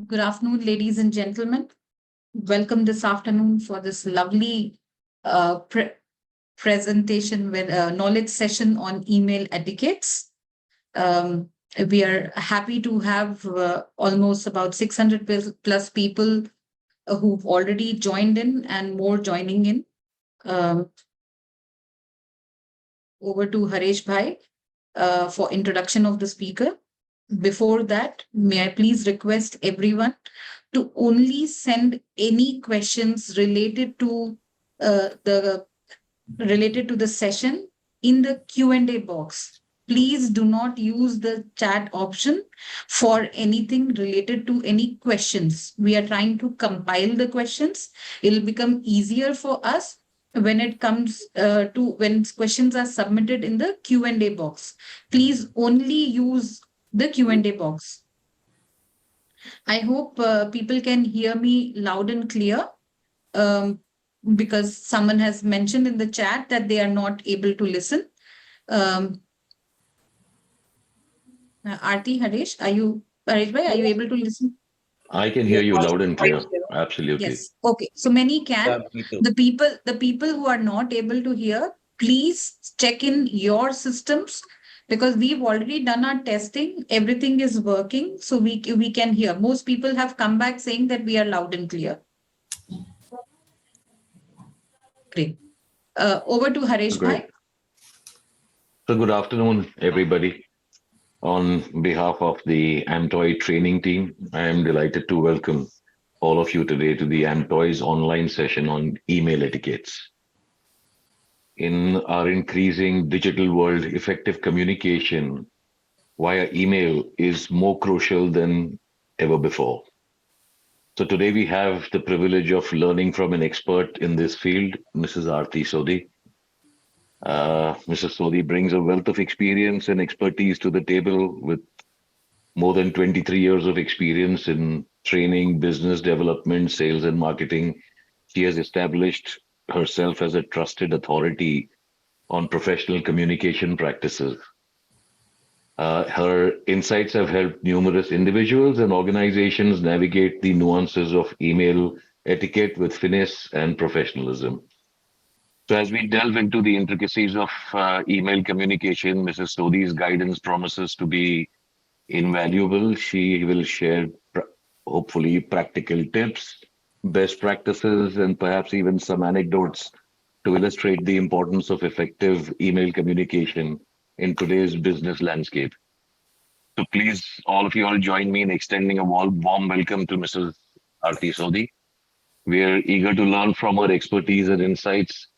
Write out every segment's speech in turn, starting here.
Good afternoon, ladies and gentlemen. Welcome this afternoon for this lovely presentation with knowledge session on email etiquettes. Um, we are happy to have almost about 600 plus people who've already joined in and more joining in. Um, Over to Haresh Bhai for introduction of the speaker. Before that, may I please request everyone to only send any questions the related to the session in the Q&A box. Please do not use the chat option for anything related to any questions. We are trying to compile the questions. It'll become easier for us when it comes to when questions are submitted in the Q&A box. Please only use the Q&A box. I hope people can hear me loud and clear, um, because someone has mentioned in the chat that they are not able to listen. Um, Aarti, Haresh bhai, are you able to listen? I can hear you loud and clear. Absolutely. Yes. Okay. So many can. Yeah, me too. The people who are not able to hear, please check in your systems because we've already done our testing. Everything is working, so we can hear. Most people have come back saying that we are loud and clear. Great. Over to Haresh Great. bhai. So, good afternoon, everybody. On behalf of the AMTOI training team, I am delighted to welcome all of you today to the AMTOI's online session on email etiquettes. In our increasing digital world, effective communication via email is more crucial than ever before. So, today we have the privilege of learning from an expert in this field, Mrs. Aarti Sodhi. Mrs. Sodhi brings a wealth of experience and expertise to the table with more than 23 years of experience in training, business development, sales, and marketing. She has established herself as a trusted authority on professional communication practices. Her insights have helped numerous individuals and organizations navigate the nuances of email etiquette with finesse and professionalism. So, as we delve into the intricacies of email communication, Mrs. Sodhi's guidance promises to be invaluable. She will share, hopefully, practical tips, best practices, and perhaps even some anecdotes to illustrate the importance of effective email communication in today's business landscape. So, please, all of you all join me in extending a warm welcome to Mrs. Aarti Sodhi. We are eager to learn from her expertise and insights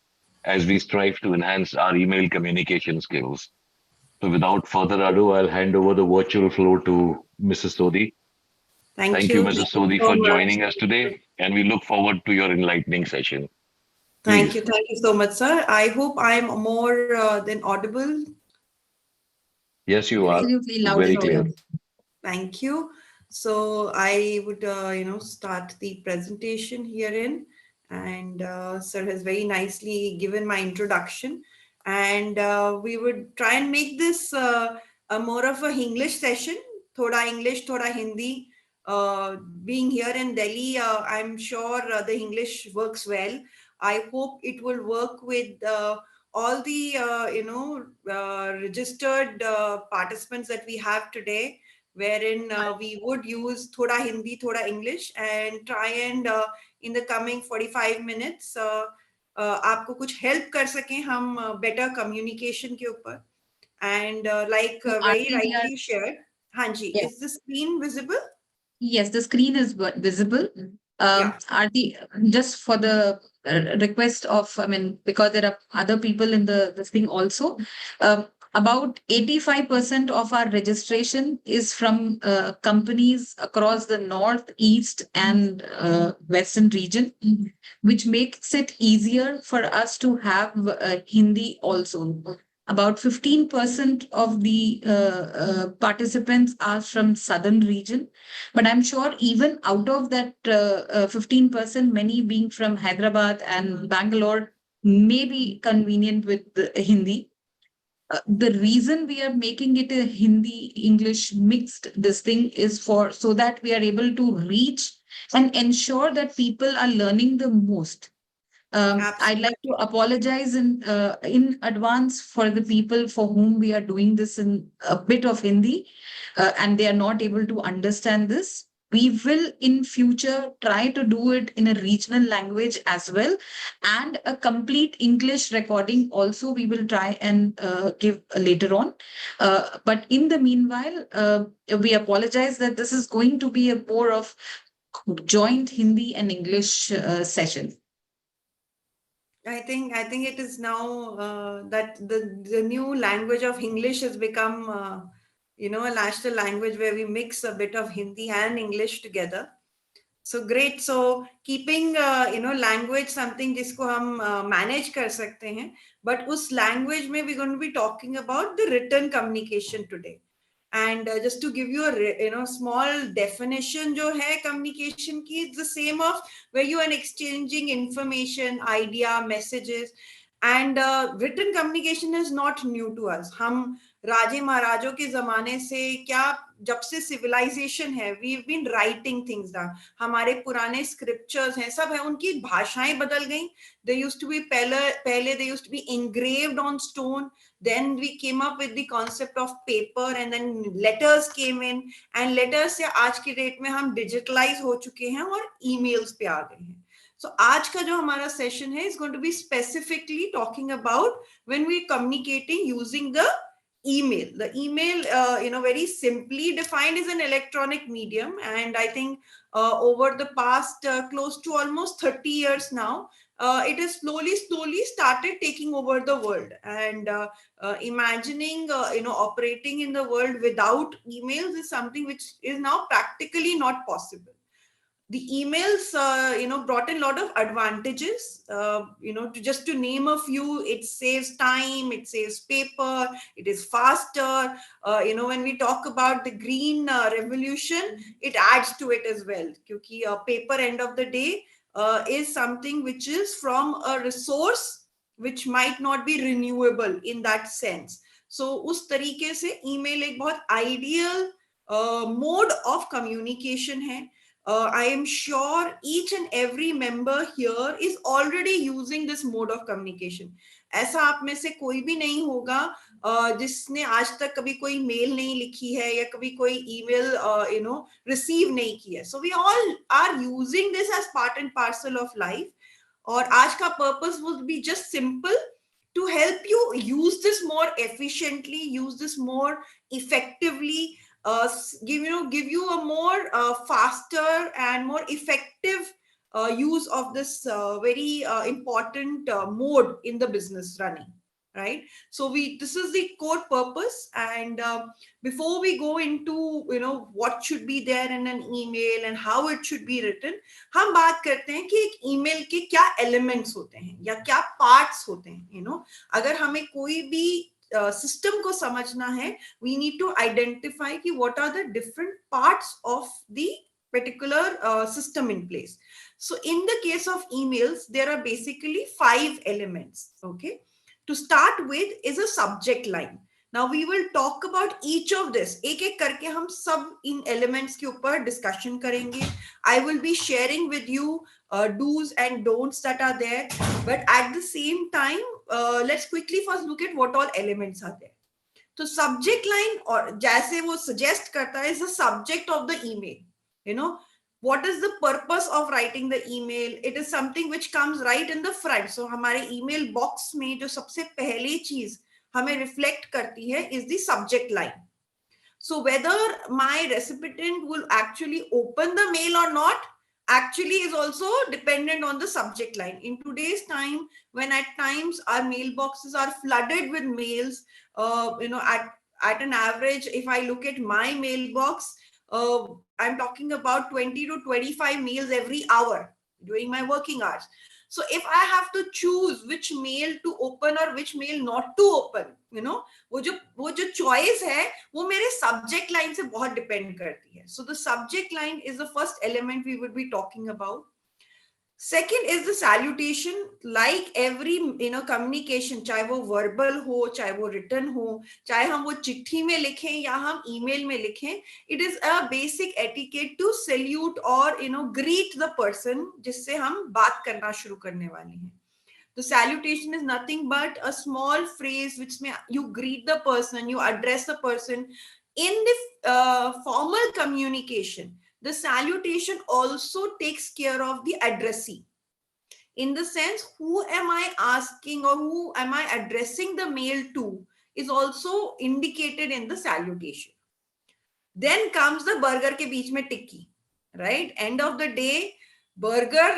as we strive to enhance our email communication skills. So without further ado, I'll hand over the virtual floor to Mrs. Sodhi. Thank Thank you, you. Thank Mrs. you Sodhi, so for much. joining us today, and we look forward to your enlightening session. Thank Please. you. Thank you so much, sir. I hope I'm more than audible. Yes, you are Great. Absolutely loud very and So clear. clear. thank you. So I would, start the presentation herein. And sir has very nicely given my introduction. And we would try and make this a more of a English session. Thoda English, thoda Hindi. Being here in Delhi, I'm sure the English works well. I hope it will work with all the, registered participants that we have today, wherein we would use thoda Hindi, thoda English, and try and in the coming 45 minutes आपको कुछ help कर सकें हम better communication के ऊपर. And like So, very Aarti, we are, rightly shared, हाँ जी, yeah. is the screen visible? Yes, the screen is visible. Yeah. Aarti, just for the request of, I mean, because there are other people in the this thing also, about 85% of our registration is from companies across the north, east, and western region, which makes it easier for us to have Hindi also. About 15% of the participants are from southern region, but I'm sure even out of that 15%, many being from Hyderabad and Bangalore may be convenient with the Hindi. The reason we are making it a Hindi English mixed this thing is for so that we are able to reach and ensure that people are learning the most. I'd like to Absolutely. apologize in advance for the people for whom we are doing this in a bit of Hindi, and they are not able to understand this. We will in future try to do it in a regional language as well, and a complete English recording also we will try and give later on. But in the meanwhile, we apologize that this is going to be a more of joint Hindi and English session. I think it is now that the new language of English has become a national language where we mix a bit of Hindi and English together. So great. So keeping language something जिसको हम manage कर सकते हैं, but उस language में we're going to be talking about the written communication today. And just to give you a small definition जो है communication की, it's the same of where you are exchanging information, idea, messages, and written communication is not new to us. हम राजे महाराजों के जमाने से क्या, जब से सिविलाइजेशन है, we have been writing things down. हमारे पुराने स्क्रिप्चर्स हैं, सब है, उनकी भाषाएं बदल गई. दे यूज्ड टू बी पहले they used to be engraved on stone. Then we came up with the concept of paper, and then letters came in, and letters से आज की डेट में हम डिजिटलाइज हो चुके हैं और ईमेल्स पे आ गए हैं. So आज का जो हमारा सेशन है is going to be specifically talking about when we communicating using the email. The email, very simply defined, is an electronic medium, and I think over the past close to almost 30 years now, it has slowly started taking over the world. And imagining, operating in the world without emails is something which is now practically not possible. The emails brought in a lot of advantages, to name a few. It saves time, it saves paper, it is faster. When we talk about the green revolution, it adds to it as well, because paper, end of the day, is something which is from a resource which might not be renewable in that sense. So उस तरीके से email एक बहुत ideal mode of communication है. I am sure each and every member here is already using this mode of communication. ऐसा आप में से कोई भी नहीं होगा जिसने आज तक कभी कोई मेल नहीं लिखी है या कभी कोई ईमेल रिसीव नहीं की है. So we all are using this as part and parcel of life. और आज का purpose would be just simple, to help you use this more efficiently, use this more effectively, give you a more faster and more effective use of this very important mode in the business running, right? So this is the core purpose. And before we go into what should be there in an email and how it should be written, हम बात करते हैं कि एक email के क्या elements होते हैं या क्या पार्ट्स होते हैं. अगर हमें कोई भी सिस्टम को समझना है, we need to identify कि what are the different parts of the particular system in place. So in the case of emails, there are basically 5 elements. Okay, to start with is a subject line. Now we will talk about each of this. एक एक करके हम सब इन elements के ऊपर discussion करेंगे. I will be sharing with you do's and don'ts that are there. But at the same time, let's quickly first look at what all elements are there. So subject line, और जैसे वो suggest करता है, is the subject of the email. What is the purpose of writing the email? It is something which comes right in the front. So हमारे email box में जो सबसे पहली चीज हमें reflect करती है is the subject line. So whether my recipient will actually open the mail or not actually is also dependent on the subject line. In today's time, when at times our mailboxes are flooded with mails, at an average, if I look at my mailbox, I'm talking about 20 to 25 mails every hour during my working hours. So if I have to choose which mail to open or which mail not to open, वो जो choice है वो मेरे subject line से बहुत depend करती है. So the subject line is the first element we would be talking about. Second is the salutation. Like every communication, चाहे वो वर्बल हो, चाहे वो रिटन हो, चाहे हम वो चिट्ठी में लिखें या हम ईमेल में लिखें, it is a basic etiquette to salute और ग्रीट द पर्सन जिससे हम बात करना शुरू करने वाले हैं. The salutation is nothing but a small phrase which may you greet the person, you address the person. In the formal communication, the salutation also takes care of the addressee. In the sense, who am I asking or who am I addressing the mail to is also indicated in the salutation. Then comes the burger के बीच में टिक्की, right? End of the day, burger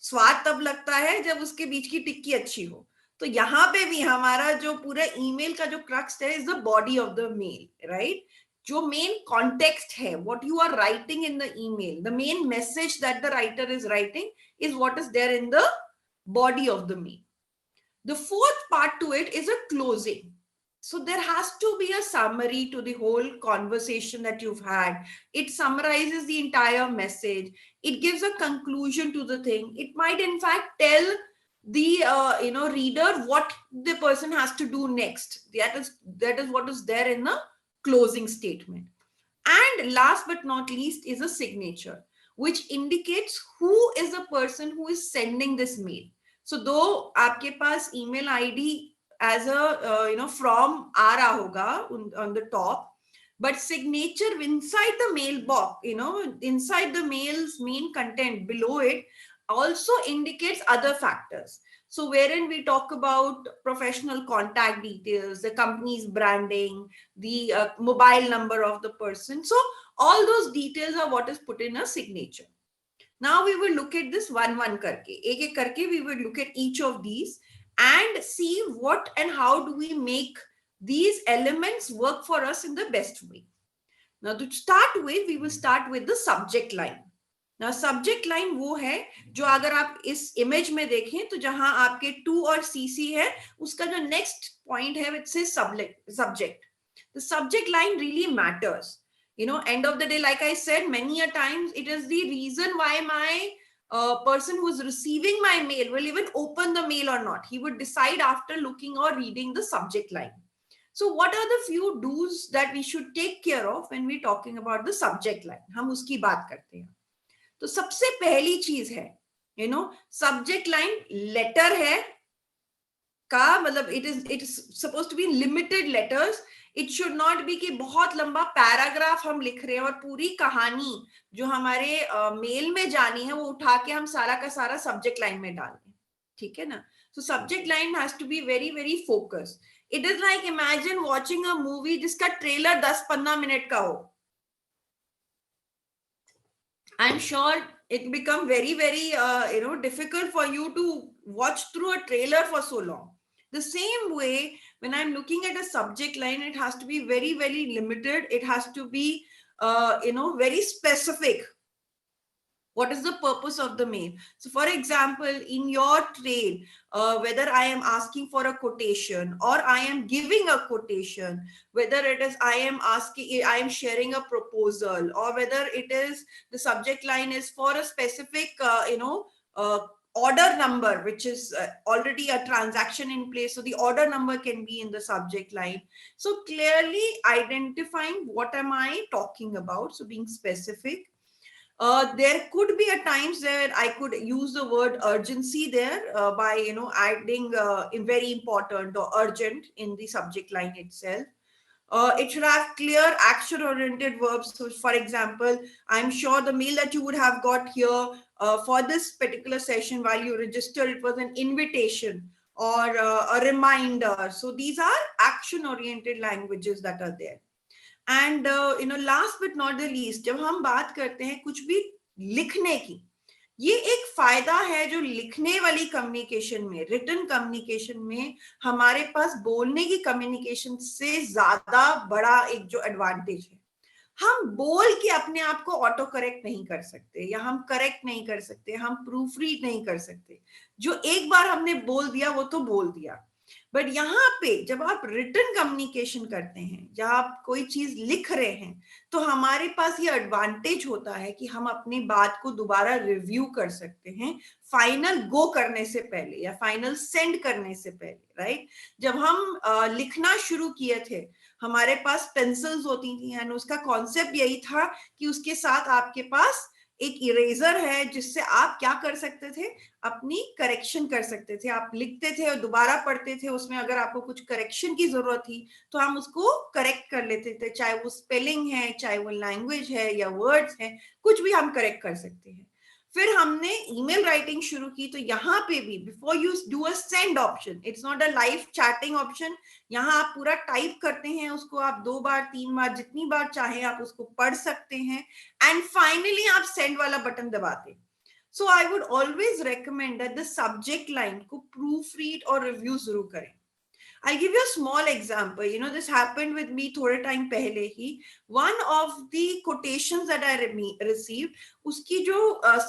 स्वाद तब लगता है जब उसके बीच की टिक्की अच्छी हो. तो यहाँ पे भी हमारा जो पूरा ईमेल का जो क्रक्स है is the body of the mail, right? जो मेन कॉन्टेक्स्ट है, what you are writing in the email, the main message that the writer is writing is what is there in the body of the mail. The fourth part to it is a closing. So there has to be a summary to the whole conversation that you've had. It summarizes the entire message. It gives a conclusion to the thing. It might in fact tell the reader what the person has to do next. That is what is there in the closing statement. And last but not least is a signature, which indicates who is the person who is sending this mail. So though आपके पास email ID as a from आ रहा होगा on the top, but signature inside the mailbox, inside the mail's main content below it also indicates other factors. So wherein we talk about professional contact details, the company's branding, the mobile number of the person. So all those details are what is put in a signature. Now we will look at this one karke. Ek karke we will look at each of these and see what and how do we make these elements work for us in the best way. Now to start with, we will start with the subject line. Now subject line वो है जो अगर आप इस image में देखें तो जहां आपके टू और सीसी है उसका जो नेक्स्ट पॉइंट है विच से subject. The subject line really matters. End of the day, like I said many a times, it is the reason why my person who is receiving my mail will even open the mail or not. He would decide after looking or reading the subject line. So what are the few do's that we should take care of when we're talking about the subject line? हम उसकी बात करते हैं. तो सबसे पहली चीज है सब्जेक्ट लाइन लेटर है का मतलब it is supposed to be limited letters. It should not be कि बहुत लंबा पैराग्राफ हम लिख रहे हैं और पूरी कहानी जो हमारे मेल में जानी है वो उठा के हम सारा का सारा सब्जेक्ट लाइन में डाल दें. ठीक है ना? So subject line has to be very very focus. It is like imagine watching a movie जिसका ट्रेलर 10-15 मिनट का हो. I'm sure it become very, very, difficult for you to watch through a trailer for so long. The same way, when I'm looking at a subject line, it has to be very, very limited. It has to be, very specific. What is the purpose of the mail? So for example, in your trail, whether I am asking for a quotation or I am giving a quotation, whether it is I am sharing a proposal, or whether it is the subject line is for a specific, order number, which is already a transaction in place. So the order number can be in the subject line. So clearly identifying what am I talking about. So being specific. There could be a times where I could use the word urgency there by adding very important or urgent in the subject line itself. It should have clear action oriented verbs. So for example, I'm sure the mail that you would have got here for this particular session while you registered, it was an invitation or a reminder. So these are action oriented languages that are there. And last but not the least, जब हम बात करते हैं कुछ भी लिखने की, ये एक फायदा है जो लिखने वाली कम्युनिकेशन में, रिटन कम्युनिकेशन में हमारे पास बोलने की कम्युनिकेशन से ज्यादा बड़ा एक जो एडवांटेज है. हम बोल के अपने आप को ऑटो करेक्ट नहीं कर सकते, या हम करेक्ट नहीं कर सकते, हम प्रूफ रीड नहीं कर सकते. जो एक बार हमने बोल दिया वो तो बोल दिया. बट यहाँ पे जब आप रिटन कम्युनिकेशन करते हैं, जब आप कोई चीज लिख रहे हैं, तो हमारे पास ये एडवांटेज होता है कि हम अपनी बात को दोबारा रिव्यू कर सकते हैं फाइनल गो करने से पहले या फाइनल सेंड करने से पहले, राइट? जब हम लिखना शुरू किए थे, हमारे पास पेंसिल्स होती थी एंड उसका कॉन्सेप्ट यही था कि उसके साथ आपके पास एक इरेजर है जिससे आप क्या कर सकते थे, अपनी करेक्शन कर सकते थे। आप लिखते थे और दोबारा पढ़ते थे, उसमें अगर आपको कुछ करेक्शन की जरूरत थी तो हम उसको करेक्ट कर लेते थे, चाहे वो स्पेलिंग है, चाहे वो लैंग्वेज है या वर्ड्स है, कुछ भी हम करेक्ट कर सकते हैं। फिर हमने ईमेल राइटिंग शुरू की, तो यहाँ पे भी before you do a send option, it's not a live chatting option. यहाँ आप पूरा टाइप करते हैं, उसको आप 2 बार 3 बार जितनी बार चाहे आप उसको पढ़ सकते हैं एंड फाइनली आप सेंड वाला बटन दबाते हैं। So I would always recommend that the subject line को proofread और review जरूर करें. I'll give you a small example. You know, this happened with me थोड़े टाइम पहले ही. One of the quotations that I received, उसकी जो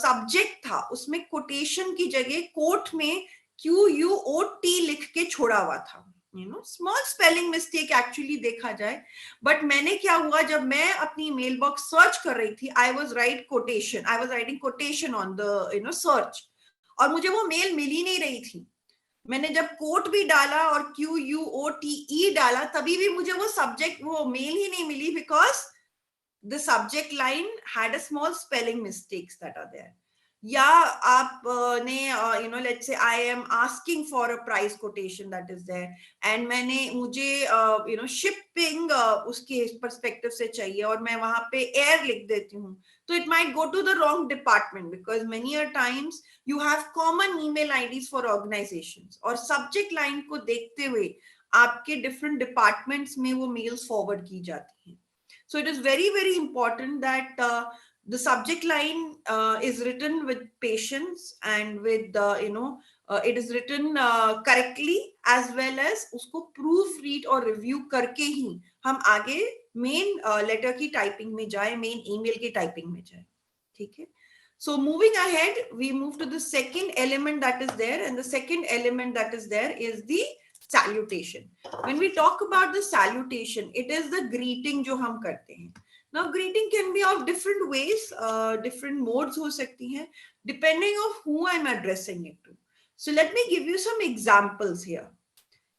subject था, उसमें quotation की जगह quote में QUOT लिख के छोड़ा हुआ था. You know, small spelling mistake actually देखा जाए. But मैंने क्या हुआ, जब मैं अपनी मेल बॉक्स सर्च कर रही थी, I was writing quotation on the search. और मुझे वो मेल मिल ही नहीं रही थी. मैंने जब कोट भी डाला और QUOTE डाला, तभी भी मुझे वो मेल ही नहीं मिली, because the subject line had a small spelling mistakes that are there. या आपने let's say I am asking for a price quotation that is there and मुझे शिपिंग उसके पर्सपेक्टिव से चाहिए और मैं वहां पे एयर लिख देती हूँ, तो it might go to the wrong department, because many a times you have common email IDs for organizations और subject line को देखते हुए आपके different departments में वो mails forward की जाती हैं. So it is very, very important that the subject line is written with patience and with it is written correctly, as well as उसको proofread और review करके ही हम आगे main letter की typing में जाए, main email की typing में जाए. ठीक है? So moving ahead, we move to the second element that is there, and the second element that is there is the salutation. When we talk about the salutation, it is the greeting जो हम करते हैं. Now greeting can be of different ways, different modes हो सकती हैं, depending on who I'm addressing it to. So let me give you some examples here.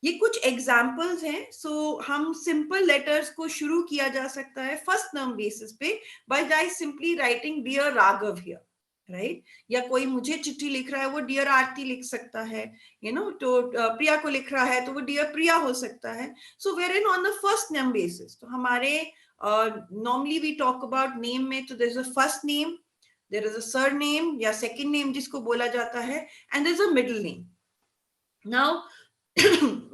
ये कुछ examples हैं. सो हम सिंपल लेटर्स को शुरू किया जा सकता है फर्स्ट नाम बेसिस पे by simply writing dear Raghav here, right? या कोई मुझे चिट्ठी लिख रहा है, वो डियर आरती लिख सकता है, तो प्रिया को लिख रहा है तो वो डियर प्रिया हो सकता है. So where in on the first name basis, तो हमारे normally we talk about name में, तो there is a first name, there is a surname या सेकंड नेम जिसको बोला जाता है, and there is a middle name. Now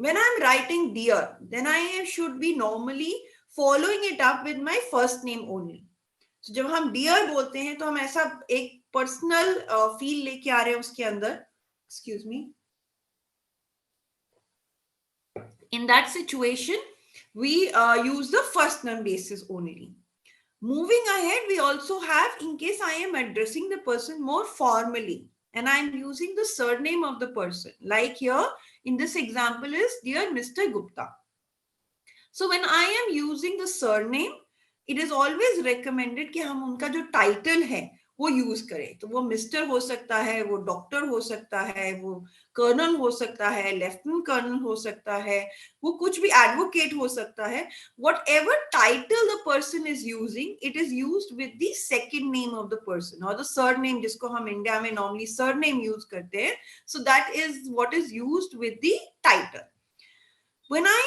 when I'm writing dear, then I should be normally following it up with my first name only. So जब हम dear बोलते हैं तो हम ऐसा एक पर्सनल फील लेके आ रहे हैं उसके अंदर. Excuse me. In that situation, we use the first name basis only. Moving ahead, we also have, in case I am addressing the person more formally and I am using the surname of the person, like here in this example is dear Mr. Gupta. So when I am using the surname, it is always recommended कि हम उनका जो title है वो use करें. तो वो mister हो सकता है, वो डॉक्टर हो सकता है, वो कर्नल हो सकता है, लेफ्टिनेंट कर्नल हो सकता है, वो कुछ भी एडवोकेट हो सकता है. Whatever title the person is using, it is used with the second name of the person or the surname, जिसको हम इंडिया में normally surname यूज करते हैं. So that is what is used with the title. When I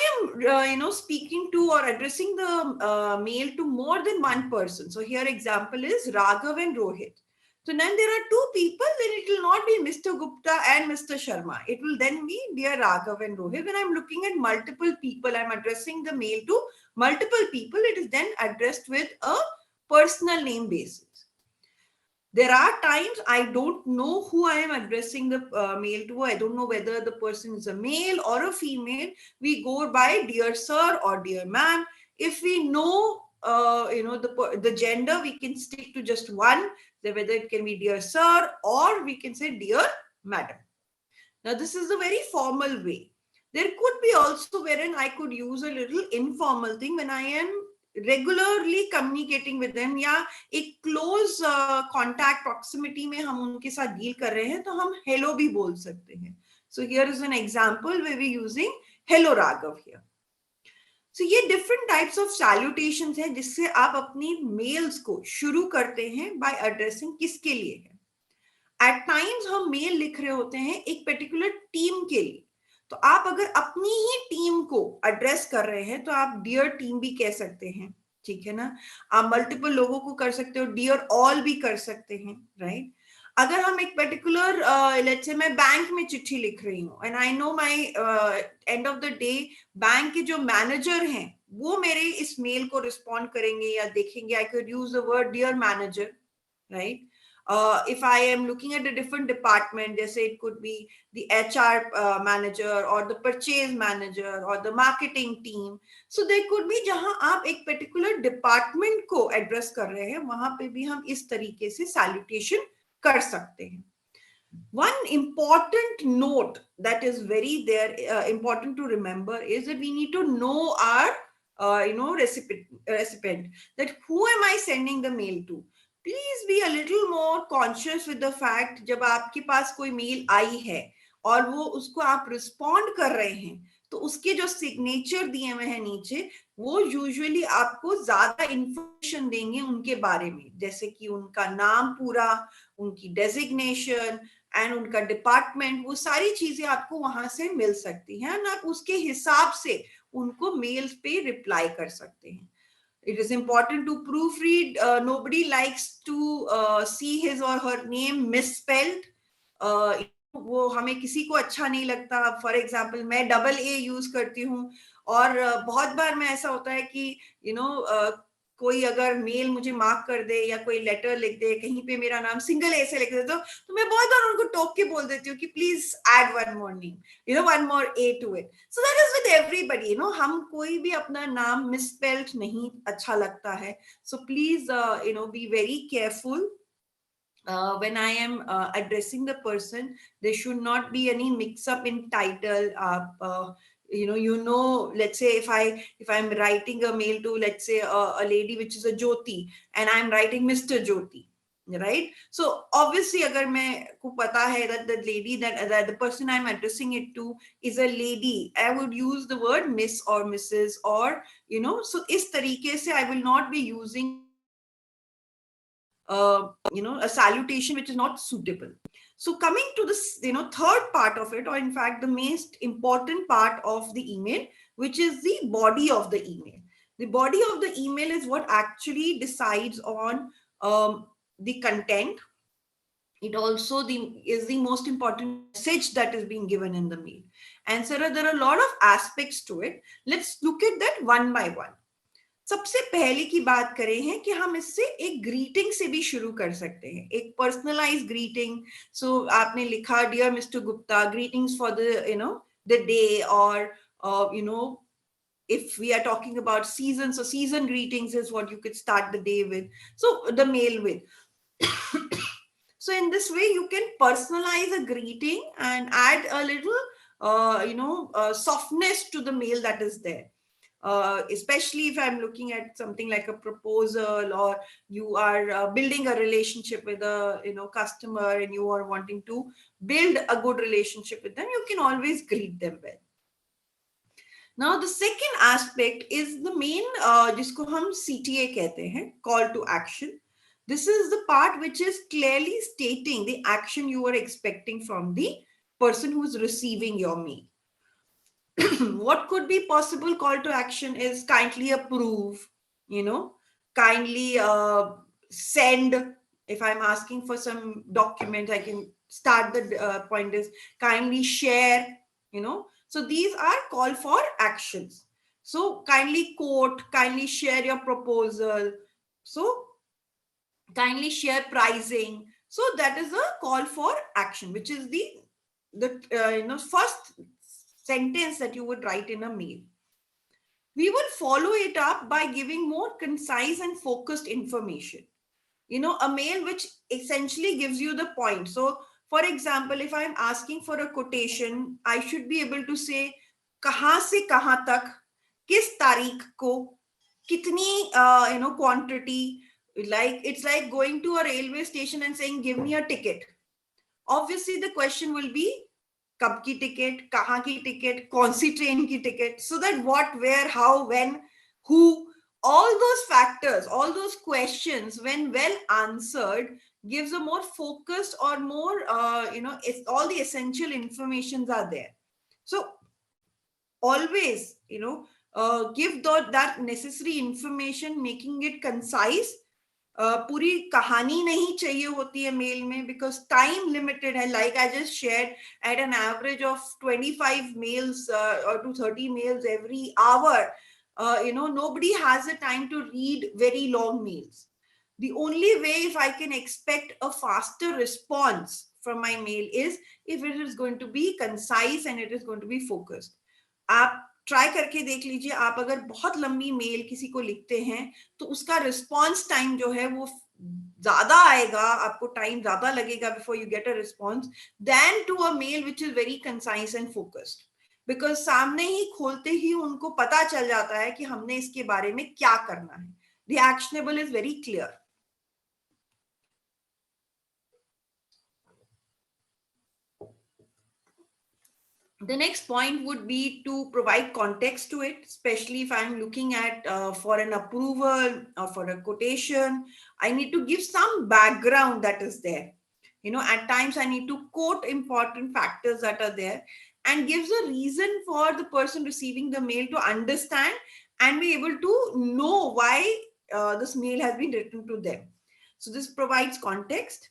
am speaking to or addressing the mail to more than one person, so here example is Raghav and Rohit, so then there are two people, then it will not be Mr. Gupta and Mr. Sharma, it will then be dear Raghav and Rohit. When I'm looking at multiple people, I'm addressing the mail to multiple people, it is then addressed with a personal name basis. There are times I don't know who I am addressing the mail to. I don't know whether the person is a male or a female. We go by dear sir or dear ma'am. If we know, the gender, we can stick to just one. So whether it can be dear sir or we can say dear madam. Now this is a very formal way. There could be also wherein I could use a little informal thing when I am regularly communicating with them, या एक close contact proximity में हम उनके साथ deal कर रहे हैं, तो हम hello भी बोल सकते हैं. So here is an example where we're using hello Raghav here. So ये different types of salutations हैं जिससे आप अपनी mails को शुरू करते हैं by addressing किसके लिए है. At times हम मेल लिख रहे होते हैं एक पर्टिकुलर टीम के लिए, तो आप अगर अपनी ही टीम को एड्रेस कर रहे हैं तो आप डियर टीम भी कह सकते हैं, ठीक है ना. आप मल्टीपल लोगों को कर सकते हो, डियर ऑल भी कर सकते हैं, राइट. अगर हम एक पर्टिकुलर लेट्स से मैं बैंक में चिट्ठी लिख रही हूँ and I know my end of the day bank के जो मैनेजर हैं वो मेरे इस मेल को रिस्पॉन्ड करेंगे या देखेंगे, I could use the word dear manager, right. If I am looking at a different department, जैसे it could be the HR manager or the purchase manager or the marketing team, so there could be जहां आप एक particular department को address कर रहे हैं वहां पे भी हम इस तरीके से salutation कर सकते हैं. One important note that is very there important to remember is that we need to know our recipient, that who am I sending the mail to. Please be a little more conscious with the fact जब आपके पास कोई mail आई है और वो उसको आप respond कर रहे हैं तो उसके जो सिग्नेचर दिए हुए हैं नीचे वो यूजुअली आपको ज्यादा इंफॉर्मेशन देंगे उनके बारे में, जैसे कि उनका नाम पूरा, उनकी डेजिग्नेशन एंड उनका डिपार्टमेंट, वो सारी चीजें आपको वहां से मिल सकती हैं और आप उसके हिसाब से उनको मेल्स पे रिप्लाई कर सकते हैं. It is important to proofread. Nobody likes to see his or her name misspelled. वो हमें किसी को अच्छा नहीं लगता. फॉर एग्जाम्पल मैं डबल ए यूज करती हूँ और बहुत बार में ऐसा होता है कि कोई अगर मेल मुझे मार्क कर दे या कोई लेटर लिख दे कहीं पे मेरा नाम सिंगल ए से लिख दे तो मैं बहुत बार उनको टोक के बोल देती हूँ कि please add one more name, one more a to it. So that is with everybody. हम कोई भी अपना नाम मिसस्पेल्ड नहीं अच्छा लगता है. So please be very careful. When I am addressing the person, there should not be any mix up in title. Let's say if I'm writing a mail to, let's say, a lady which is a Jyoti and I'm writing Mr. Jyoti, right? So obviously agar main ko pata hai that the lady that the person I'm addressing it to is a lady, I would use the word miss or Mrs. or so is tarike se I will not be using a salutation which is not suitable. So coming to this third part of it, or in fact the most important part of the email, which is the body of the email. The body of the email is what actually decides on the content. It also is the most important message that is being given in the mail. And Sarah, there are a lot of aspects to it. Let's look at that one by one. सबसे पहले की बात करें हैं कि हम इससे एक ग्रीटिंग से भी शुरू कर सकते हैं, एक पर्सनलाइज ग्रीटिंग. सो आपने लिखा dear mister Gupta, greetings for the day, और if we are talking about season, so season greetings is what you could start the day with, so the mail with. So in this way you can personalize a greeting and add a little softness to the mail that is there. Especially if I'm looking at something like a proposal, or you are building a relationship with a customer and you are wanting to build a good relationship with them, you can always greet them well. Now the second aspect is the main जिसको हम CTA कहते हैं, call to action. This is the part which is clearly stating the action you are expecting from the person who is receiving your mail. What could be possible call to action is kindly approve, kindly send. If I'm asking for some document, I can start the point is kindly share, so these are call for actions. So kindly quote, kindly share your proposal, so kindly share pricing. So that is a call for action, which is the first sentence that you would write in a mail. We will follow it up by giving more concise and focused information. A mail which essentially gives you the point. So for example, if I'm asking for a quotation, I should be able to say, कहाँ से कहाँ तक, किस तारीख को, kitni quantity. Like it's like going to a railway station and saying give me a ticket. Obviously the question will be कब की ticket, कहाँ की टिकट, कौन सी ट्रेन की ticket, so that what, where, how, when, who, all those factors, all those questions when well answered gives a more focused or more it's all the essential informations are there. So always give that necessary information, making it concise. पूरी कहानी नहीं चाहिए होती है mail में, because time limited है. Like I just share, at an average of 25 mails or to 30 mails every hour, nobody has the time to read very long mails. The only way if I can expect a faster response from my mail is if it is going to be concise and it is going to be focused. आप try करके देख लीजिए, आप अगर बहुत लंबी mail किसी को लिखते हैं तो उसका रिस्पॉन्स टाइम जो है वो ज्यादा आएगा, आपको टाइम ज्यादा लगेगा before you get a response then to a mail which is very concise and focused. Because सामने ही खोलते ही उनको पता चल जाता है कि हमने इसके बारे में क्या करना है. The actionable is very clear. The next point would be to provide context to it, especially if I'm looking at for an approval or for a quotation. I need to give some background that is there. At times I need to quote important factors that are there and gives a reason for the person receiving the mail to understand and be able to know why this mail has been written to them. So this provides context.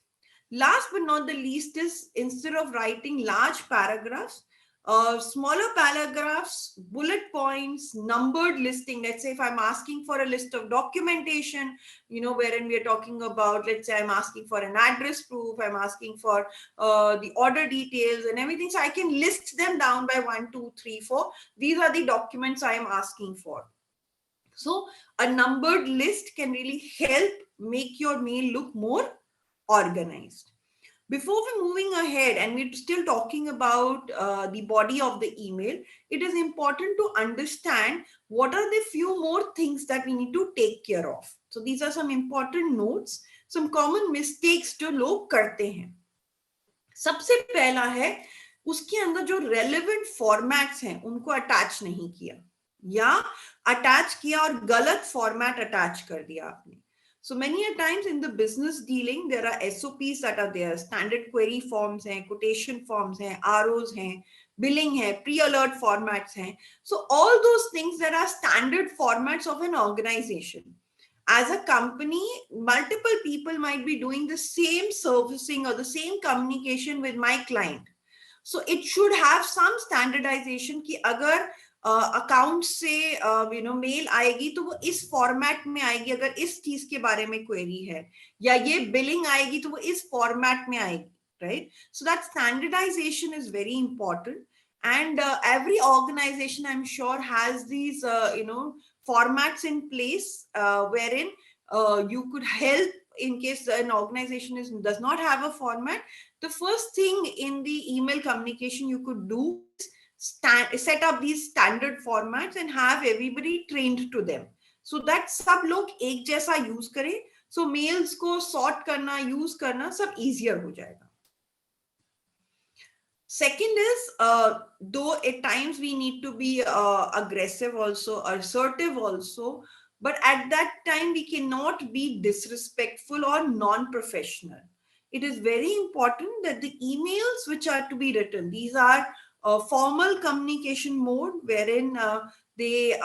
Last but not the least is, instead of writing large paragraphs, smaller paragraphs, bullet points, numbered listing. Let's say if I'm asking for a list of documentation, wherein we are talking about, let's say I'm asking for an address proof, I'm asking for the order details and everything. So I can list them down by 1, 2, 3, 4. These are the documents I am asking for. So a numbered list can really help make your mail look more organized. Before we moving ahead and we're still talking about the body of the email, it is important to understand what are the few more things that we need to take care of. So these are some important notes, some common mistakes जो लोग करते हैं. सबसे पहला है, उसके अंदर जो relevant formats हैं उनको attach नहीं किया, या attach किया और गलत format attach कर दिया आपने. So many a times in the business dealing, there are SOPs that are there, standard query forms हैं, quotation forms हैं, ROs हैं, billing है, pre-alert formats हैं. So all those things that are standard formats of an organization. As a company, multiple people might be doing the same servicing or the same communication with my client. So it should have some standardization कि अगर account से mail आएगी तो वो इस format में आएगी, अगर इस चीज के बारे में क्वेरी है, या ये बिलिंग आएगी तो वो इस फॉर्मेट में आएगी, right? So that standardization is very important, and every organization I'm sure has these formats in place wherein you could help in case an organization does not have a format. The first thing in the email communication you could do is set up these standard formats and have everybody trained to them, so that सब लोग एक जैसा use करें, so mails को sort करना, use करना सब easier हो जाएगा. Second is, though at times we need to be aggressive also, assertive also, but at that time we cannot be disrespectful or non-professional. It is very important that the emails which are to be written, these are formal communication mode, wherein they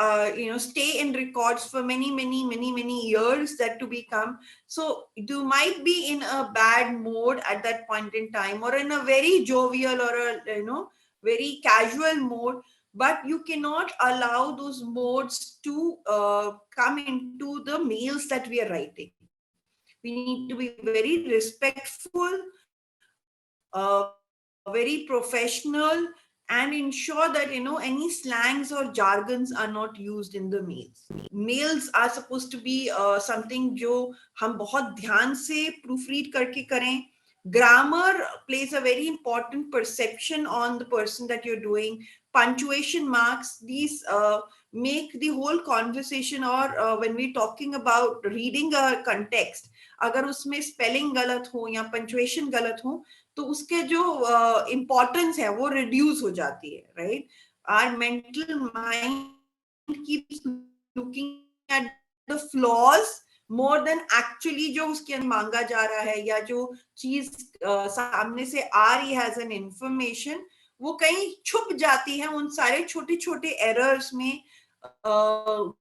stay in records for many years that to become. So you might be in a bad mode at that point in time, or in a very jovial or a very casual mode, but you cannot allow those modes to come into the mails that we are writing. We need to be very respectful, very professional, and ensure that any slangs or jargons are not used in the mails. Mails are supposed to be something जो हम बहुत ध्यान से proof read करके करें, Grammar plays a very important perception on the person that you're doing. Punctuation marks, these make the whole conversation, or when we're talking about reading a context, अगर उसमें spelling गलत हो या punctuation गलत हो, तो उसके जो importance है वो reduce हो जाती है, right? Our mental mind keeps looking at the flaws more than actually जो उसके अंदर मांगा जा रहा है, या जो चीज सामने से आ रही है एज एन इंफॉर्मेशन, वो कहीं छुप जाती है उन सारे छोटे छोटे एरर्स में,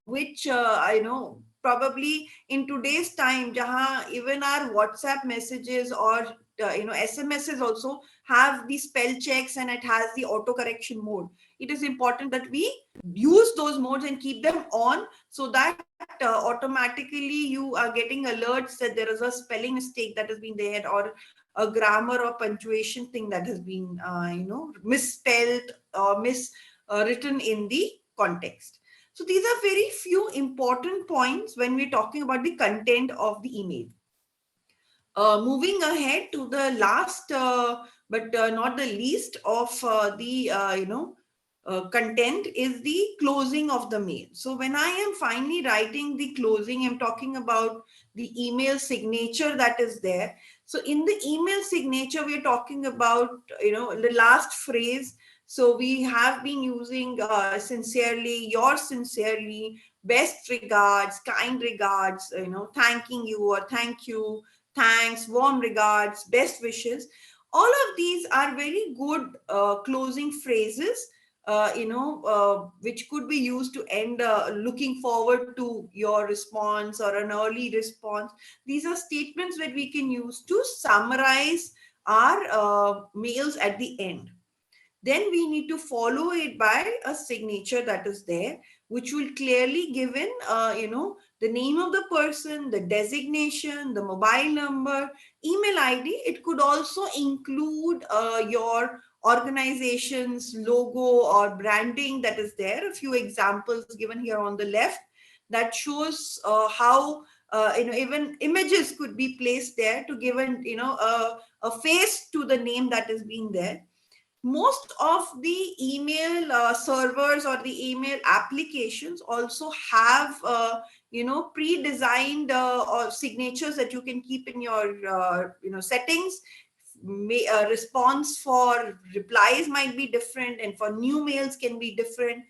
which I know probably in today's time, jahan even our WhatsApp messages or SMSs also have the spell checks and it has the auto correction mode. It is important that we use those modes and keep them on, so that automatically you are getting alerts that there is a spelling mistake that has been there, or a grammar or punctuation thing that has been misspelled or miswritten in the context. So these are very few important points when we're talking about the content of the email. Moving ahead to the last, but not the least of the content is the closing of the mail. So when I am finally writing the closing, I'm talking about the email signature that is there. So in the email signature, we're talking about the last phrase. So we have been using sincerely, yours sincerely, best regards, kind regards, thanking you or thank you, thanks, warm regards, best wishes. All of these are very good closing phrases, which could be used to end looking forward to your response or an early response. These are statements that we can use to summarize our mails at the end. Then we need to follow it by a signature that is there, which will clearly give in the name of the person, the designation, the mobile number, email ID. It could also include your organization's logo or branding that is there. A few examples given here on the left that shows how even images could be placed there to give a face to the name that is being there. Most of the email servers or the email applications also have pre-designed or signatures that you can keep in your settings. Response for replies might be different, and for new mails can be different.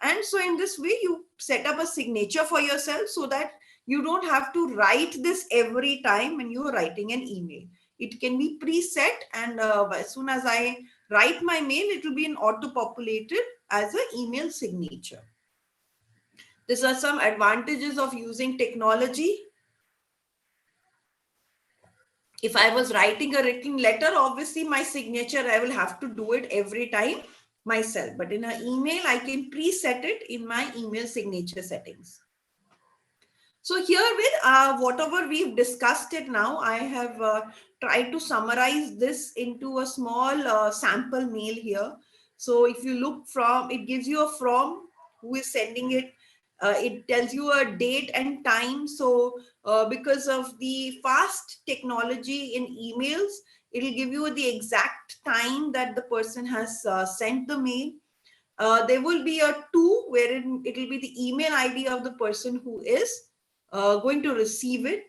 And so in this way you set up a signature for yourself, so that you don't have to write this every time when you're writing an email. It can be preset, and as soon as I write my mail, it will be an auto-populated as an email signature. These are some advantages of using technology. If I was writing a written letter, obviously my signature, I will have to do it every time myself. But in an email, I can preset it in my email signature settings. So here with whatever we've discussed it now, I have tried to summarize this into a small sample mail here. So if you look from, it gives you a from, who is sending it. It tells you a date and time. So because of the fast technology in emails, it will give you the exact time that the person has sent the mail. There will be a to, wherein it will be the email ID of the person who is going to receive it.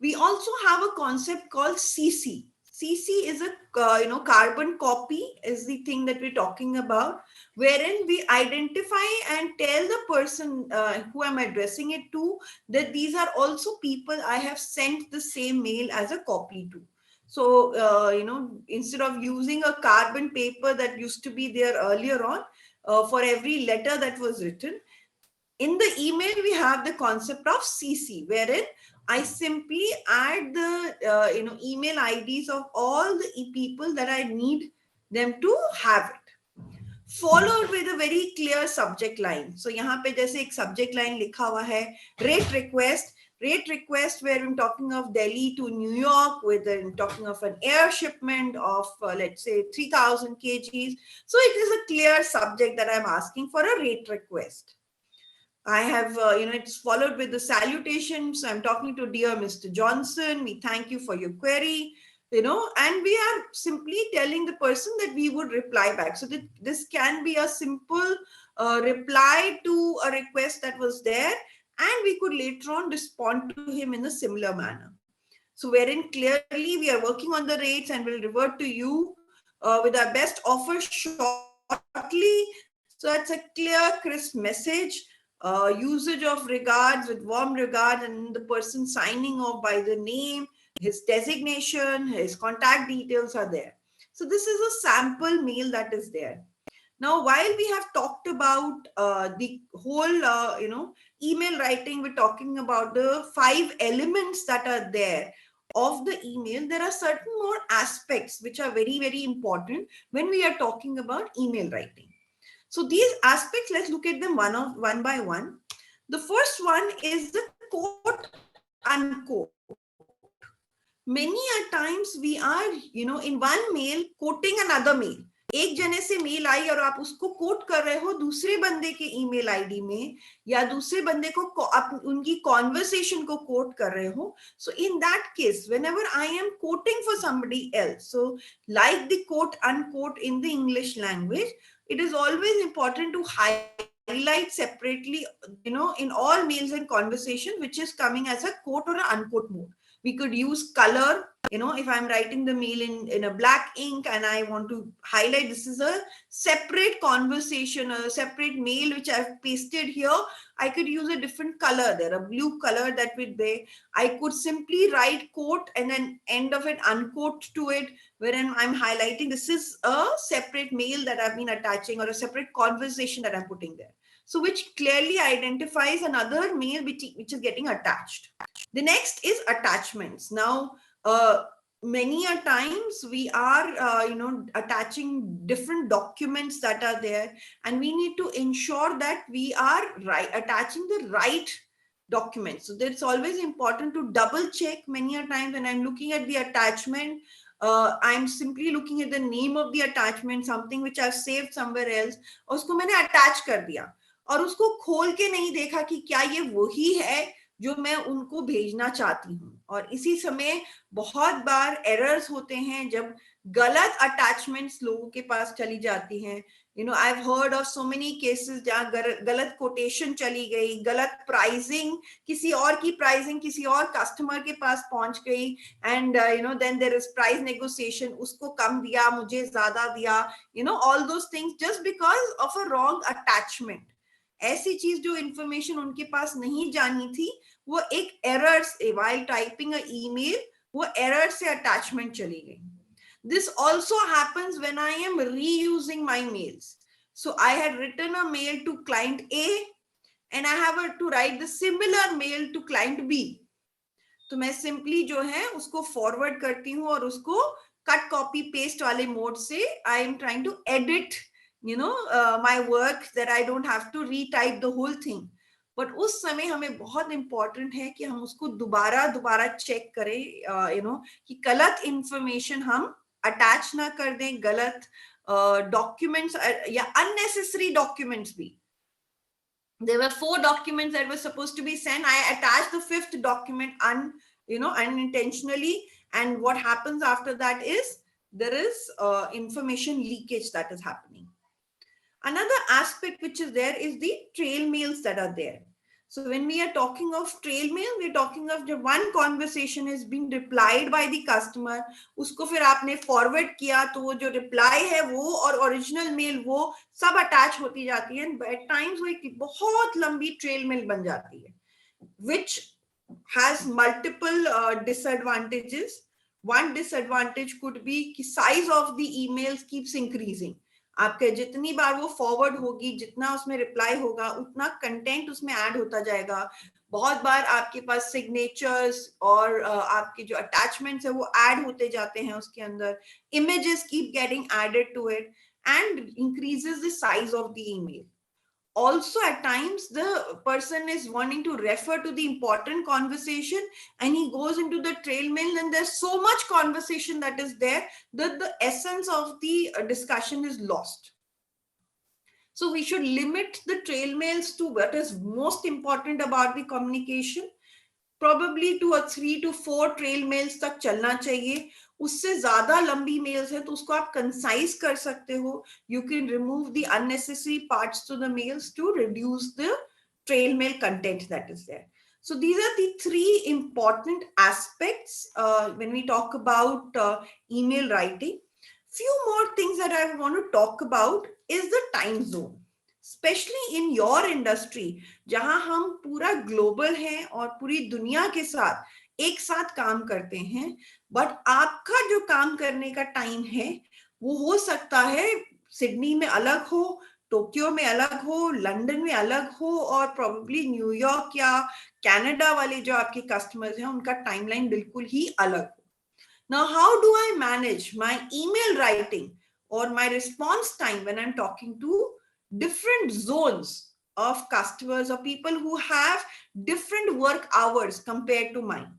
We also have a concept called CC. CC is a carbon copy is the thing that we're talking about, wherein we identify and tell the person who I'm addressing it to that these are also people I have sent the same mail as a copy to. So instead of using a carbon paper that used to be there earlier on for every letter that was written, in the email we have the concept of CC, wherein I simply add the email IDs of all the people that I need them to have it, followed with a very clear subject line. So यहाँ पे जैसे एक subject line लिखा हुआ है, rate request, where I'm talking of Delhi to New York, with I'm talking of an air shipment of let's say 3,000 kgs. So it is a clear subject that I'm asking for a rate request. I have, it's followed with the salutation. So I'm talking to dear Mr. Johnson. We thank you for your query. and we are simply telling the person that we would reply back. So that this can be a simple reply to a request that was there, and we could later on respond to him in a similar manner. So wherein clearly we are working on the rates and will revert to you with our best offer shortly. So that's a clear, crisp message. Usage of regards with warm regards, and the person signing off by the name, his designation, his contact details are there. So this is a sample mail that is there. Now, while we have talked about the whole, email writing, we're talking about the 5 elements that are there of the email. There are certain more aspects which are very, very important when we are talking about email writing. So these aspects, let's look at them one by one. The first one is the quote unquote. Many a times we are, in one mail quoting another mail. एक जने से mail आई और आप उसको coat कर रहे हो दूसरे बंदे के ईमेल आईडी में, या दूसरे बंदे को उनकी कॉन्वर्सेशन को कोट कर रहे हो. So in that case, whenever I am quoting for somebody else, so like the quote unquote in the English language, it is always important to highlight separately, in all mails and conversation, which is coming as a quote or an unquote mode. We could use color. If I'm writing the mail in a black ink and I want to highlight this is a separate conversation, a separate mail which I've pasted here, I could use a different color there, a blue color that would be. I could simply write quote and then end of it unquote to it, wherein I'm highlighting this is a separate mail that I've been attaching or a separate conversation that I'm putting there. So which clearly identifies another mail which is getting attached. The next is attachments. Now, many a times we are, attaching different documents that are there, and we need to ensure that we are attaching the right documents. So it's always important to double check. Many a time when I'm looking at the attachment, I'm simply looking at the name of the attachment, something which I've saved somewhere else, और उसको मैंने attach कर दिया और उसको खोल के नहीं देखा कि क्या ये वही है जो मैं उनको भेजना चाहती हूँ. और इसी समय बहुत बार एरर्स होते हैं जब गलत अटैचमेंट्स लोगों के पास चली जाती हैं. I've heard of so many cases जहाँ गलत कोटेशन चली गई, गलत प्राइसिंग, किसी और की प्राइसिंग किसी और कस्टमर के पास पहुंच गई, and then there is price negotiation, उसको कम दिया मुझे ज्यादा दिया, all those things just because of a wrong attachment. ऐसी चीज जो इंफॉर्मेशन उनके पास नहीं जानी थी, वो एक एरर से while typing a email, वो एरर से अटैचमेंट चली गई. This also happens when I am reusing my mails. So I had written a mail to client A and I have to write the similar mail to client B. तो मैं simply जो है उसको forward करती हूँ और उसको cut copy paste वाले मोड से I am trying to edit my work, that I don't have to retype the whole thing. But उस समय हमें बहुत इंपॉर्टेंट है कि हम उसको दोबारा चेक करें, कि गलत इंफॉर्मेशन हम अटैच ना कर दें, गलत डॉक्यूमेंट्स या अननेसेसरी डॉक्यूमेंट्स भी. There were 4 documents that were supposed to be sent. I attached the 5th document unintentionally, and what happens after that is there is information leakage that is happening. Another aspect which is there is the trail mails that are there. So when we are talking of trail mail, we are talking of the one conversation is being replied by the customer, उसको फिर आपने forward किया तो वो जो reply है वो और original mail वो सब attach होती जाती है, and at times वो एक बहुत लंबी trail mail बन जाती है, which has multiple disadvantages. One disadvantage could be कि size of the emails keeps increasing. आपके जितनी बार वो फॉरवर्ड होगी, जितना उसमें रिप्लाई होगा, उतना कंटेंट उसमें ऐड होता जाएगा. बहुत बार आपके पास सिग्नेचर्स और आपके जो अटैचमेंट्स है वो ऐड होते जाते हैं उसके अंदर. Images keep getting added to it and increases the size of the email. Also at times the person is wanting to refer to the important conversation and he goes into the trail mail, and there's so much conversation that is there that the essence of the discussion is lost. So we should limit the trail mails to what is most important about the communication. Probably 2 or 3 to 4 trail mails तक चलना चाहिए. उससे ज्यादा लंबी mails है तो उसको आप कंसाइज कर सकते हो. You can remove the unnecessary parts to the mails to reduce the trail mail content that is there. So these are the three important aspects when we talk about email writing. Few more things that I want to talk about is the time zone, especially in your industry जहां हम पूरा global हैं और पूरी दुनिया के साथ एक साथ काम करते हैं. बट आपका जो काम करने का टाइम है वो हो सकता है सिडनी में अलग हो, टोक्यो में अलग हो, लंदन में अलग हो, और प्रोबेबली न्यूयॉर्क या कनाडा वाले जो आपके कस्टमर्स हैं उनका टाइमलाइन बिल्कुल ही अलग हो. Now, how do I manage my email writing or my response time when I'm talking to different zones of customers or people who have different work hours compared to mine?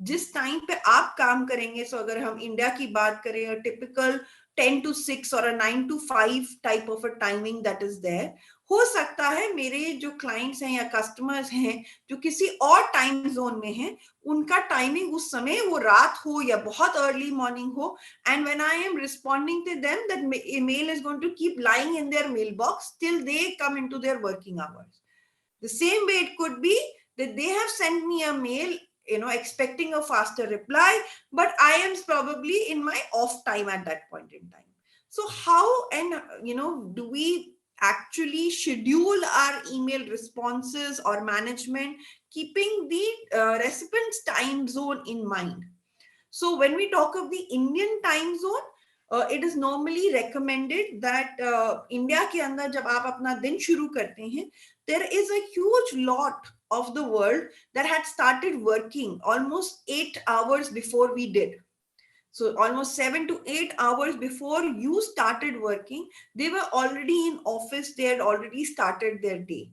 जिस time पे आप काम करेंगे, सो अगर हम India की बात करें, टिपिकल 10 to 6 और 9 to 5 type of a timing that is there, हो सकता है मेरे जो क्लाइंट्स हैं या कस्टमर्स हैं जो किसी और टाइम जोन में हैं, उनका टाइमिंग उस समय वो रात हो या बहुत अर्ली मॉर्निंग हो, and when I am responding to them that email is going to keep lying in their mail box till they come into their working hours. The same way it could be that they have sent me a mail, expecting a faster reply, but I am probably in my off time at that point in time. So how and do we actually schedule our email responses or management, keeping the recipient's time zone in mind? So when we talk of the Indian time zone, it is normally recommended that India के अंदर जब आप अपना दिन शुरू करते हैं, there is a huge lot of the world that had started working almost 8 hours before we did. So almost 7 to 8 hours before you started working, they were already in office. They had already started their day.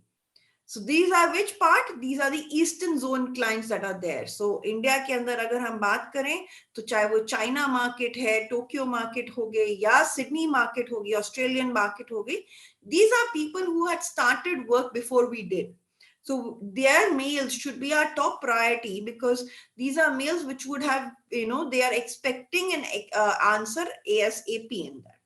So these are which part? These are the Eastern Zone clients that are there. So India के अंदर अगर हम बात करें तो चाहे वो China market है, टोक्यो मार्केट हो गई, या सिडनी मार्केट हो गई, ऑस्ट्रेलियन मार्केट हो गई, these are people who had started work before we did. So their mails should be our top priority, because these are mails which would have, they are expecting an answer ASAP in that.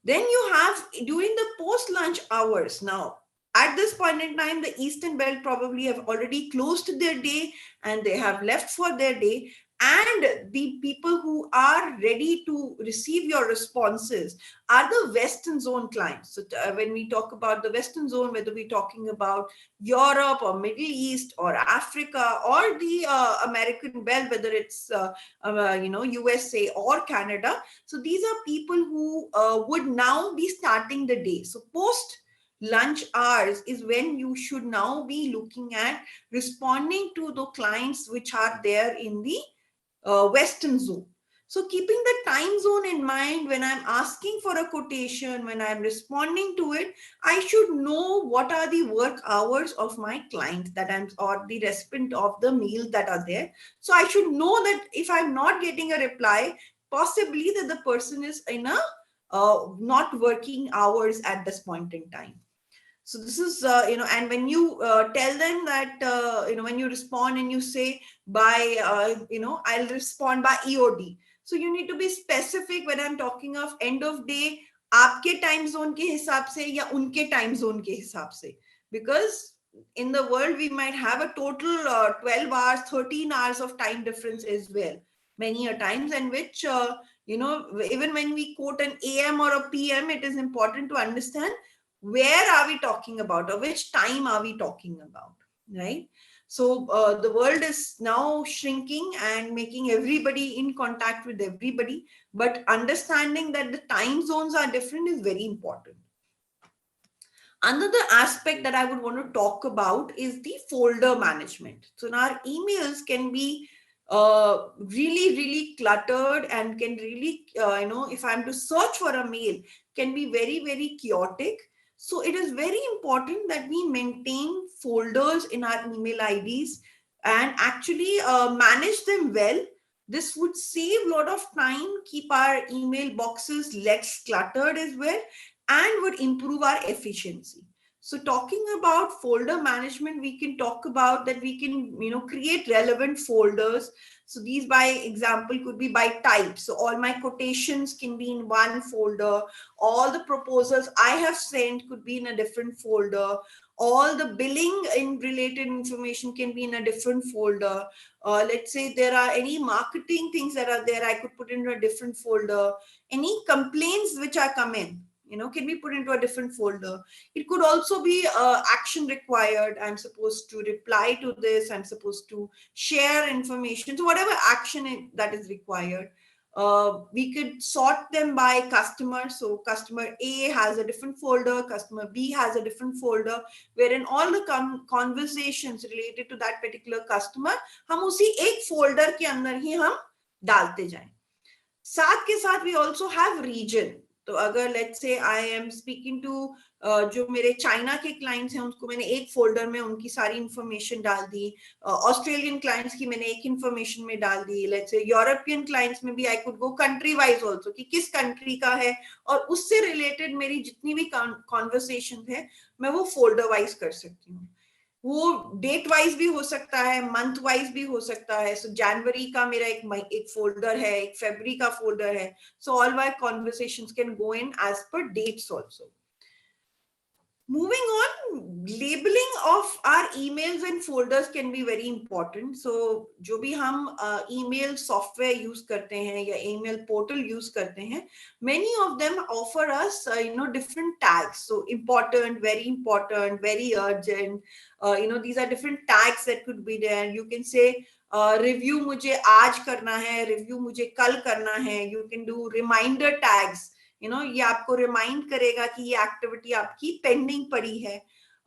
Then you have during the post lunch hours. Now, at this point in time, the Eastern Belt probably have already closed their day and they have left for their day. And the people who are ready to receive your responses are the Western Zone clients. So when we talk about the Western Zone, whether we're talking about Europe or Middle East or Africa or the American Belt, whether it's USA or Canada, so these are people who would now be starting the day. So post lunch hours is when you should now be looking at responding to the clients which are there in the Western zone. So keeping the time zone in mind when I'm asking for a quotation, when I'm responding to it, I should know what are the work hours of my client that I'm, or the recipient of the mail that are there. So I should know that if I'm not getting a reply, possibly that the person is in a not working hours at this point in time. So this is and when you tell them that when you respond and you say by I'll respond by EOD, so you need to be specific when I'm talking of end of day आपके time zone के हिसाब से या उनके time zone के हिसाब से, because in the world we might have a total 12 hours 13 hours of time difference as well many a times, and which even when we quote an AM or a PM, it is important to understand where are we talking about or which time are we talking about, right? So the world is now shrinking and making everybody in contact with everybody, but understanding that the time zones are different is very important. Another aspect that I would want to talk about is the folder management. So now our emails can be really cluttered and can really if I'm to search for a mail, can be very chaotic. So it is very important that we maintain folders in our email IDs and actually manage them well. This would save a lot of time, keep our email boxes less cluttered as well, and would improve our efficiency. So talking about folder management, we can talk about that we can, create relevant folders. So these by example could be by type. So all my quotations can be in one folder. All the proposals I have sent could be in a different folder. All the billing in related information can be in a different folder. Let's say there are any marketing things that are there, I could put into a different folder. Any complaints which are come in, can be put into a different folder. It could also be action required. I'm supposed to reply to this. I'm supposed to share information. So whatever action that is required, we could sort them by customer. So customer A has a different folder, customer B has a different folder, wherein all the conversations related to that particular customer हम उसी एक folder के अंदर ही हम डालते जाएं. साथ के साथ we also have region. तो अगर let's say I am speaking to जो मेरे चाइना के क्लाइंट्स हैं उनको मैंने एक फोल्डर में उनकी सारी इंफॉर्मेशन डाल दी. ऑस्ट्रेलियन क्लाइंट्स की मैंने एक इंफॉर्मेशन में डाल दी. लेट्स से यूरोपियन क्लाइंट्स में भी I could go country wise also कि किस कंट्री का है और उससे रिलेटेड मेरी जितनी भी कॉन्वर्सेशन है मैं वो फोल्डर वाइज कर सकती हूँ. वो डेट वाइज भी हो सकता है, मंथ वाइज भी हो सकता है. सो जनवरी का मेरा एक फोल्डर है, एक फरवरी का फोल्डर है. So all my conversations can go in as per dates also. Moving on, labeling of our emails and folders can be very important. So जो भी हम email software use करते हैं या email portal use करते हैं, many of them offer us different tags. So important, very urgent. These are different tags that could be there. You can say review मुझे आज करना है, review मुझे कल करना है. You can do reminder tags. ये आपको रिमाइंड करेगा कि ये एक्टिविटी आपकी पेंडिंग पड़ी है.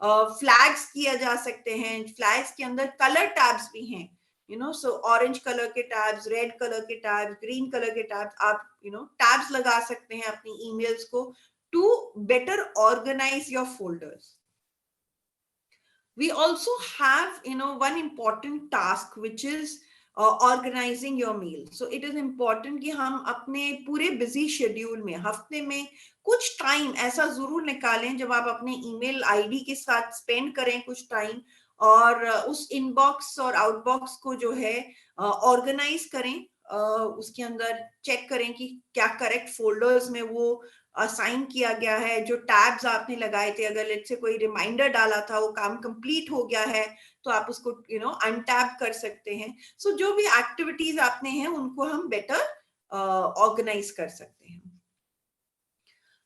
फ्लैग्स किया जा सकते हैं. फ्लैग्स के अंदर कलर टैब्स भी हैं. सो ऑरेंज कलर के टैब्स, रेड कलर के टैब्स, ग्रीन कलर के टैब्स. आप टैब्स लगा सकते हैं अपनी ईमेल्स को to better organise your folders. We also have one important task which is organising your mail. So it is important कि हम अपने पूरे बिजी शेड्यूल में हफ्ते में कुछ टाइम ऐसा जरूर निकालें जब आप अपने ईमेल आईडी के साथ स्पेंड करें कुछ टाइम और उस इनबॉक्स और आउटबॉक्स को जो है ऑर्गेनाइज करें. उसके अंदर चेक करें कि क्या करेक्ट फोल्डर्स में वो असाइन किया गया है. जो टैब्स आपने लगाए थे, अगर लेट्स से कोई रिमाइंडर डाला था वो काम कंप्लीट हो गया है तो आप उसको अनटैब कर सकते हैं. सो जो भी एक्टिविटीज आपने हैं उनको हम बेटर ऑर्गेनाइज कर सकते हैं.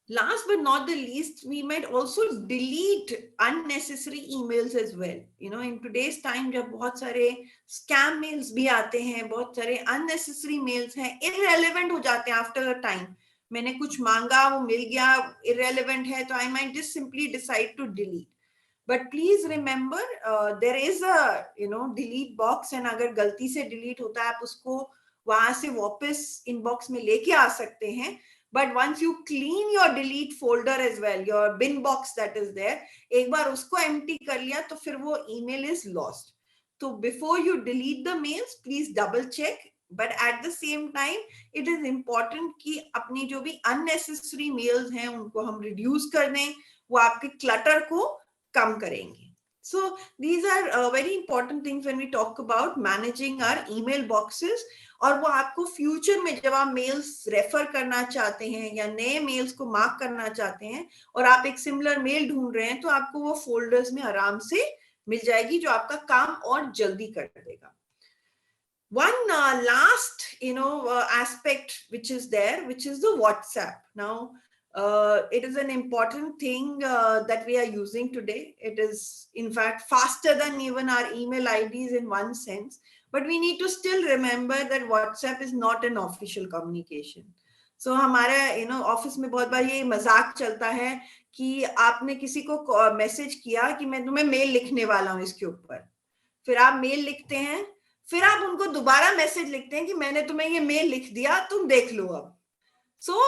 Last but not the least, we might also delete unnecessary emails as well. In today's time, जब बहुत सारे scam mails भी आते हैं, बहुत सारे unnecessary mails हैं, irrelevant हो जाते हैं after a time. मैंने कुछ मांगा, वो मिल गया, irrelevant है, तो I might just simply decide to delete. But please remember, there is a delete box, and अगर गलती से delete होता है, आप उसको वहां से वापस inbox में लेके आ सकते हैं. But once you clean your delete folder as well, your bin box that is there, एक बार उसको empty कर लिया तो फिर वो email is lost. So before you delete the mails, please double check. But at the same time, it is important कि अपनी जो भी unnecessary mails हैं उनको हम reduce कर दें. वो आपके clutter को कम करेंगे. So these are very important things when we talk about managing our email boxes. और वो आपको फ्यूचर में जब आप मेल्स रेफर करना चाहते हैं या नए मेल्स को मार्क करना चाहते हैं और आप एक सिमिलर मेल ढूंढ रहे हैं तो आपको वो फोल्डर्स में आराम से मिल जाएगी जो आपका काम और जल्दी कर देगा. One last aspect which is there, which is the WhatsApp. Now it is an important thing that we are using today. It is in fact faster than even our email IDs in one sense. But we need to still remember that WhatsApp is not an official communication. So हमारा office में बहुत बार ये मजाक चलता है कि आपने किसी को मैसेज किया कि मैं तुम्हें मेल लिखने वाला हूँ इसके ऊपर. फिर आप मेल लिखते हैं, फिर आप उनको दोबारा मैसेज लिखते हैं कि मैंने तुम्हें ये मेल लिख दिया, तुम देख लो अब. So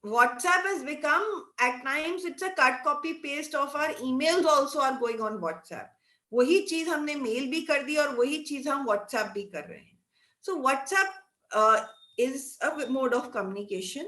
WhatsApp has become, at times it's a cut copy paste of our emails also are going on WhatsApp. वही चीज हमने मेल भी कर दी और वही चीज हम व्हाट्सएप भी कर रहे हैं. So WhatsApp is a mode of communication.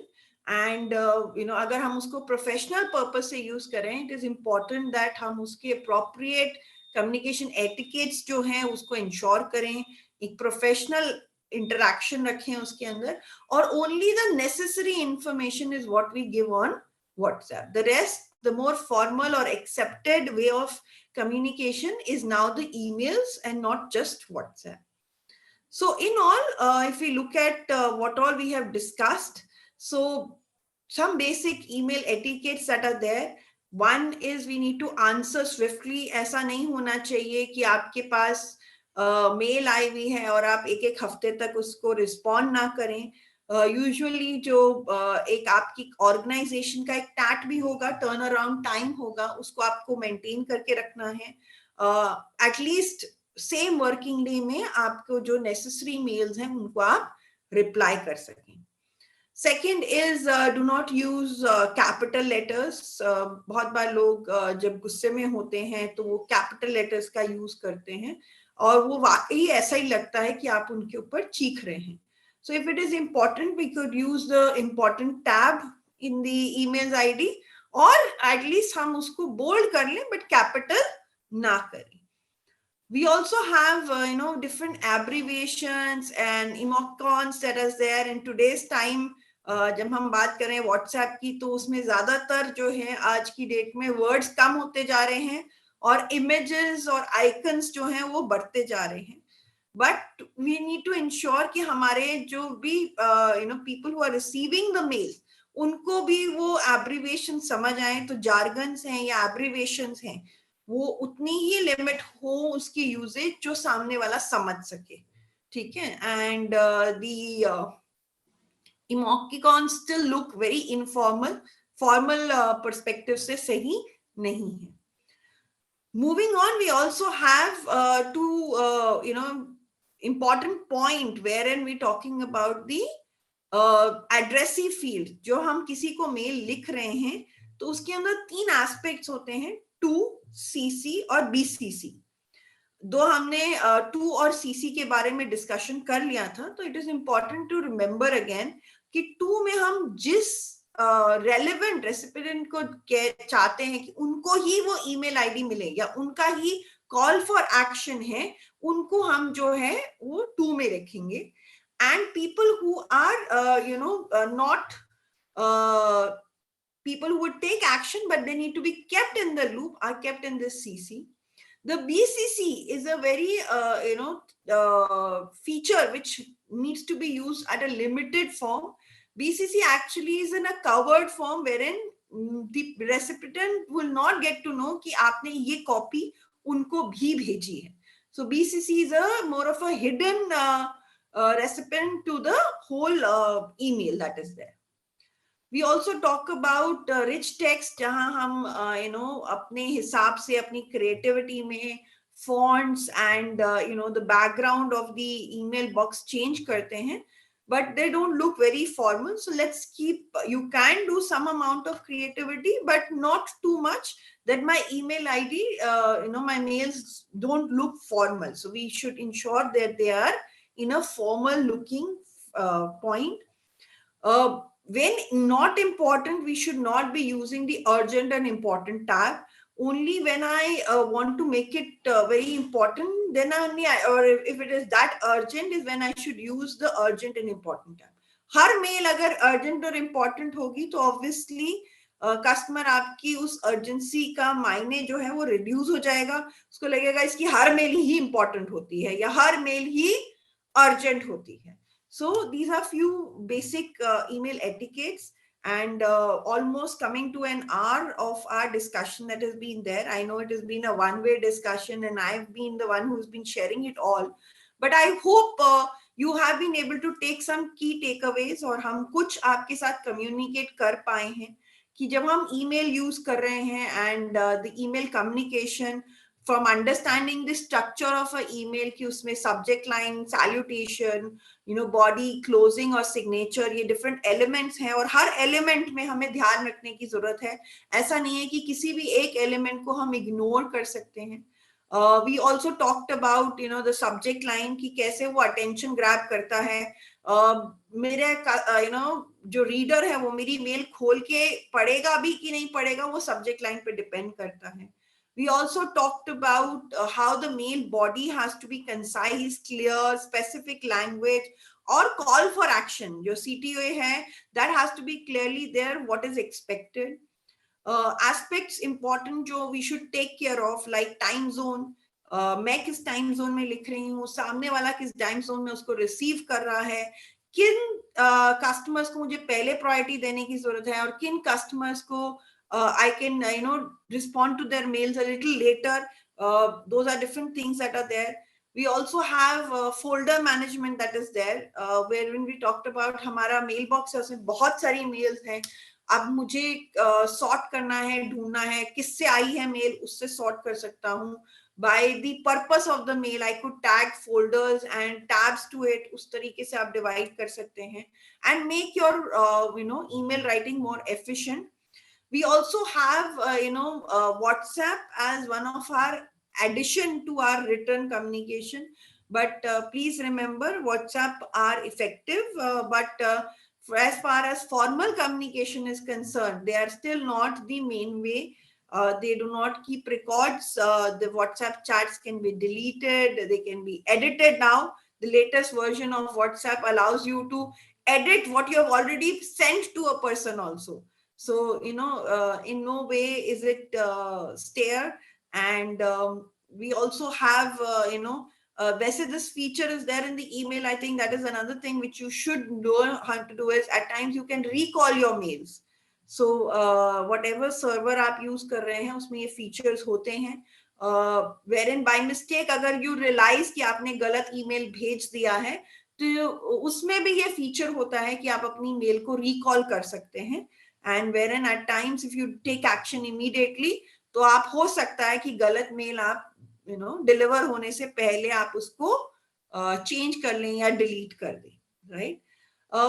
And अगर हम उसको प्रोफेशनल पर्पस से यूज करें, इट इज इम्पोर्टेंट दैट हम उसके अप्रोप्रिएट कम्युनिकेशन एटिकेट्स जो हैं उसको इंश्योर करें, एक प्रोफेशनल इंटरेक्शन रखें उसके अंदर, और only the necessary information is what we give on WhatsApp. The rest, the more formal or accepted way of communication is now the emails and not just WhatsApp. So in all, if we look at what all we have discussed, so some basic email etiquettes that are there. One is we need to answer swiftly. ऐसा नहीं होना चाहिए कि आपके पास mail आई हुई है और आप एक एक हफ्ते तक उसको रिस्पॉन्ड ना करें. यूजुअली जो एक आपकी ऑर्गेनाइजेशन का एक टैट भी होगा, टर्न अराउंड टाइम होगा, उसको आपको मेंटेन करके रखना है. एटलीस्ट सेम वर्किंग डे में आपको जो नेसेसरी मेल्स हैं उनको आप रिप्लाई कर सकें. Second is do not use capital letters. बहुत बार लोग जब गुस्से में होते हैं तो वो कैपिटल लेटर्स का यूज करते हैं और वो वाकई ऐसा ही लगता है कि आप उनके ऊपर चीख रहे हैं. So if it is important, we could use the important tab in the emails ID, or at least हम उसको bold कर लें but capital ना करें. We also have different abbreviations and emoticons that is there in today's time. जब हम बात करें WhatsApp की तो उसमें ज्यादातर जो है आज की डेट में वर्ड्स कम होते जा रहे हैं और इमेजेस और आइकन्स जो हैं वो बढ़ते जा रहे हैं. But we need to ensure कि हमारे जो भी people who are receiving the mails उनको भी वो एब्रीविएशन समझ आए. तो जार्गन्स हैं या एब्रीविएशंस हैं वो उतनी ही लिमिट हो उसकी यूजेज जो सामने वाला समझ सके. ठीक है. And the emoticons still look very informal. Formal perspective से सही नहीं है. Moving on, we also have two important point wherein we talking about the addressee field. जो हम किसी को मेल लिख रहे हैं तो उसके अंदर 3 एस्पेक्ट्स होते हैं, टू, सीसी और बीसीसी. दो हमने टू और सीसी के बारे में डिस्कशन कर लिया था. तो it is important to remember again कि टू में हम जिस रेलेवेंट रेसिपिडेंट को चाहते हैं कि उनको ही वो ईमेल आईडी मिले या उनका ही कॉल फॉर एक्शन है, उनको हम जो है वो टू में रखेंगे. And people who are not people who would take action but they need to be kept in the loop are kept in this CC. The BCC is a very feature which needs to be used at a limited form. BCC actually is in a covered form wherein the recipient will not get to know कि आपने ये copy उनको भी भेजी है. So BCC is a more of a hidden recipient to the whole email that is there. We also talk about rich text जहां हम अपने हिसाब से अपनी creativity में fonts and the background of the email box change करते हैं, but they don't look very formal. So let's keep, you can do some amount of creativity but not too much that my email ID my mails don't look formal. So we should ensure that they are in a formal looking point. When not important, we should not be using the urgent and important tab. Only when I want to make it very important, then only or if it is that urgent is when I should use the urgent and important tab. हर mail अगर urgent और important होगी तो obviously customer आपकी उस urgency का मायने जो है वो रिड्यूस हो जाएगा. उसको लगेगा इसकी हर मेल ही इंपॉर्टेंट होती है या हर मेल ही अर्जेंट होती है. So these are few basic email etiquettes, and almost coming to an hour of our discussion that has been there. I know it has been a one-way discussion and I've been the one who's been sharing it all, but I hope you have been able to take some key takeaways और हम कुछ आपके साथ communicate कर पाए हैं कि जब हम email use कर रहे हैं and the email communication, from understanding the structure of an email कि उसमें subject line, salutation, body, closing और signature, ये different elements हैं और हर element में हमें ध्यान रखने की जरूरत है. ऐसा नहीं है कि किसी भी एक element को हम ignore कर सकते हैं. We also talked about the subject line कि कैसे वो attention grab करता है. मेरे जो रीडर है वो मेरी मेल खोल के पढ़ेगा भी कि नहीं पढ़ेगा, वो सब्जेक्ट लाइन पे डिपेंड करता है. We also talked about how the mail body has to be concise, clear, specific language, or call for action. जो CTA है, that has to be clearly there, what is expected. Aspects important जो we should take care of, like time zone. मैं किस time zone में लिख रही हूँ, सामने वाला किस टाइम जोन में उसको रिसीव कर रहा है, किन कस्टमर्स को मुझे पहले प्रायोरिटी देने की जरूरत है, और किन कस्टमर्स को I can respond to their mails a little later. Those are different things that are there. We also have folder management that is there, where when we talked about हमारा mailbox है उसमें बहुत सारी mails हैं. अब मुझे sort करना है, ढूंढना है किससे आई है mail, उससे sort कर सकता हूँ. By the purpose of the mail, I could tag folders and tabs to it. उस तरीके से आप divide कर सकते हैं and make your email writing more efficient. We also have WhatsApp as one of our addition to our written communication, but please remember WhatsApp are effective, but as far as formal communication is concerned, they are still not the main way. They do not keep records. The WhatsApp chats can be deleted, they can be edited now. The latest version of WhatsApp allows you to edit what you have already sent to a person also. So in no way is it stare. And we also have वैसे this feature is there in the email. I think that is another thing which you should know how to do, is at times you can recall your mails. So whatever server आप use कर रहे हैं उसमें ये features होते हैं, wherein by mistake अगर you realize कि आपने गलत email भेज दिया है, तो उसमें भी ये feature होता है कि आप अपनी mail को recall कर सकते हैं. And wherein at times if you take action immediately, तो आप हो सकता है कि गलत मेल आप डिलीवर होने से पहले आप उसको चेंज कर लें या डिलीट कर दें, right?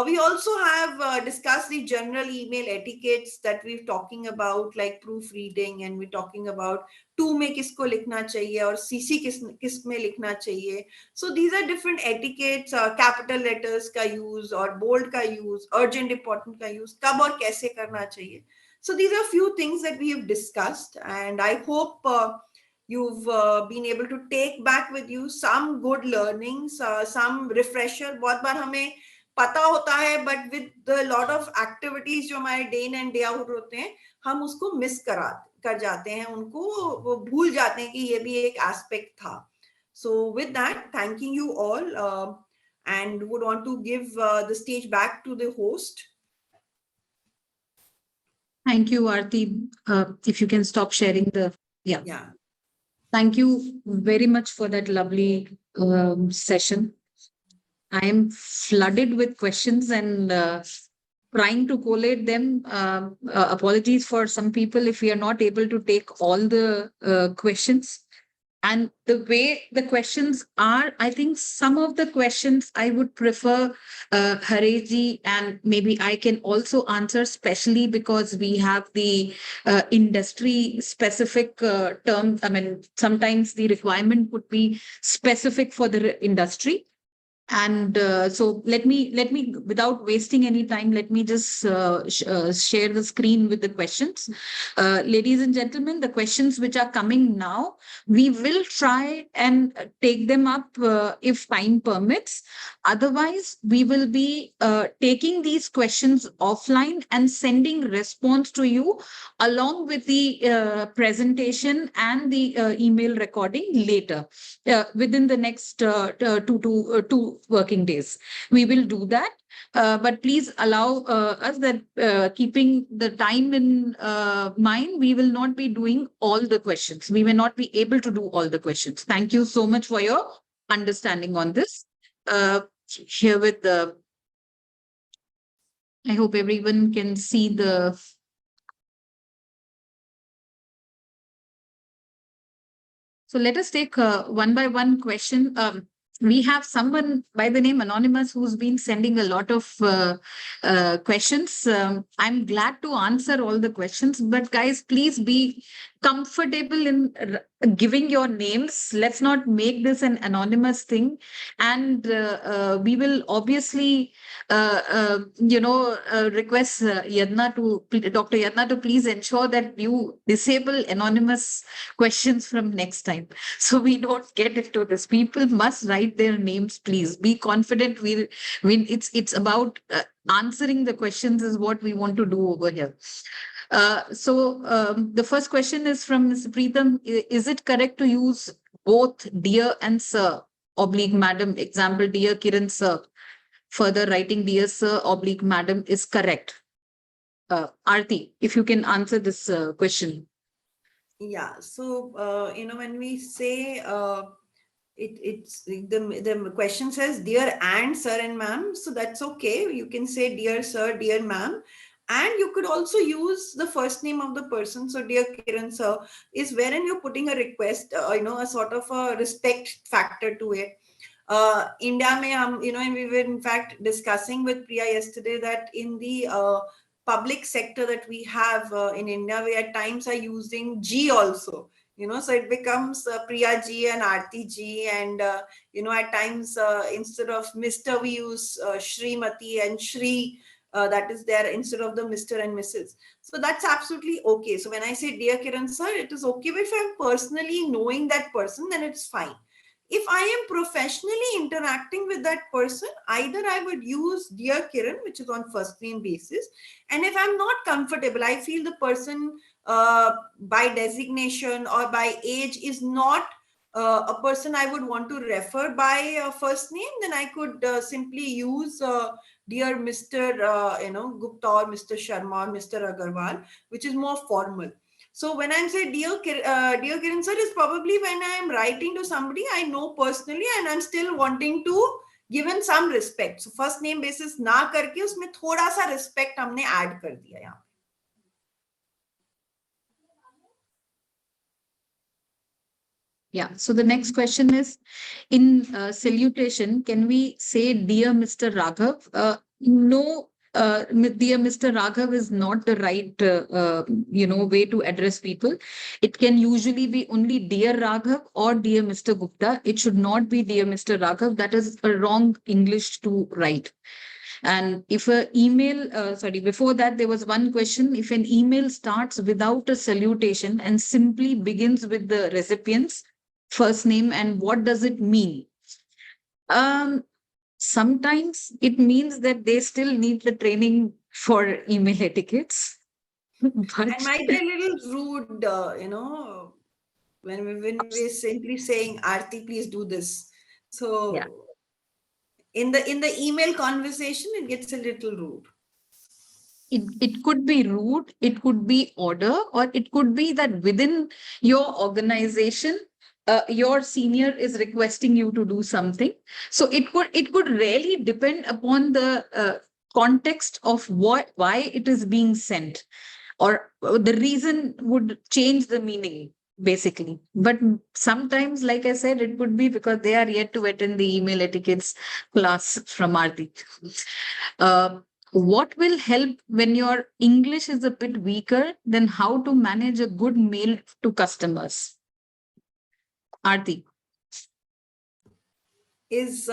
We also have discussed the general email etiquettes that we're talking about, like proofreading, and we're talking about to में किसको लिखना चाहिए और CC किस में लिखना चाहिए. So these are different etiquettes, capital letters का use और bold का use, urgent important का use, कब और कैसे करना चाहिए. So these are few things that we have discussed, and I hope you've been able to take back with you some good learnings, some refresher. बहुत बार हमें पता होता है, but with lot of activities जो हमारे day in and day out होते हैं, हम उसको मिस कर जाते हैं, उनको वो भूल जाते हैं कि ये भी एक एस्पेक्ट था. So with that, thanking you all, and would want to give the stage back to the host. Thank you, Aarti. If you can stop sharing the Yeah. Thank you very much for that lovely session. I am flooded with questions and trying to collate them. Apologies for some people if we are not able to take all the questions. And the way the questions are, I think some of the questions I would prefer Hareji, and maybe I can also answer, especially because we have the industry specific term. I mean, sometimes the requirement would be specific for the industry. And so let me, without wasting any time, let me just share the screen with the questions. Ladies and gentlemen, the questions which are coming now, we will try and take them up if time permits. Otherwise, we will be taking these questions offline and sending response to you along with the presentation and the email recording later within the next 2 working days. We will do that. But please allow us that keeping the time in mind, we will not be doing all the questions. We may not be able to do all the questions. Thank you so much for your understanding on this. Here with the, I hope everyone can see the. So let us take one by one question. We have someone by the name Anonymous who's been sending a lot of questions. I'm glad to answer all the questions, but guys, please be comfortable in giving your names. Let's not make this an anonymous thing. And we will obviously, request Dr. Yadna to please ensure that you disable anonymous questions from next time. So we don't get into this. People must write their names, please. Be confident. It's about answering the questions is what we want to do over here. The first question is from Mr. Preetham. Is it correct to use both dear and sir, oblique madam? Example, dear Kiran sir. Further writing, dear sir, oblique madam is correct. Aarti, if you can answer this question. Yeah. So, when we say it's the question says dear and sir and ma'am, so that's okay. You can say dear sir, dear ma'am, and you could also use the first name of the person. So, dear Kiran sir is wherein you're putting a request, a sort of a respect factor to it. India may, and we were in fact discussing with Priya yesterday that in the public sector that we have in India, we at times are using G also. So it becomes Priya Ji and Aarti Ji, and at times instead of Mr. we use Shrimati and Shri. That is there instead of the Mr. and Mrs. So that's absolutely okay. So when I say dear Kiran sir, it is okay. But if I'm personally knowing that person, then it's fine. If I am professionally interacting with that person, either I would use dear Kiran, which is on first name basis. And if I'm not comfortable, I feel the person by designation or by age is not a person I would want to refer by first name, then I could simply use dear Mr. Gupta or Mr. Sharma or Mr. Agarwal, which is more formal. So when I'm saying dear Kiran sir is probably when I'm writing to somebody I know personally and I'm still wanting to given some respect. So first name basis ना करके उसमें थोड़ा सा respect हमने add कर दिया यहाँ. Yeah. So the next question is, in salutation, can we say dear Mr. Raghav? No, dear Mr. Raghav is not the right, way to address people. It can usually be only dear Raghav or dear Mr. Gupta. It should not be dear Mr. Raghav. That is a wrong English to write. And if before that, there was one question. If an email starts without a salutation and simply begins with the recipient's first name, and what does it mean? Sometimes it means that they still need the training for email etiquettes. But And might be a little rude, when we're simply saying, Aarti, please do this. yeah, So in the email conversation, it gets a little rude. it could be rude, it could be order, or it could be that within your organization, your senior is requesting you to do something. So it could really depend upon the context of why it is being sent, or the reason would change the meaning basically. But sometimes, like I said, it could be because they are yet to attend the email etiquettes class from Aarti. What will help when your English is a bit weaker? Then how to manage a good mail to customers? Aarti. Is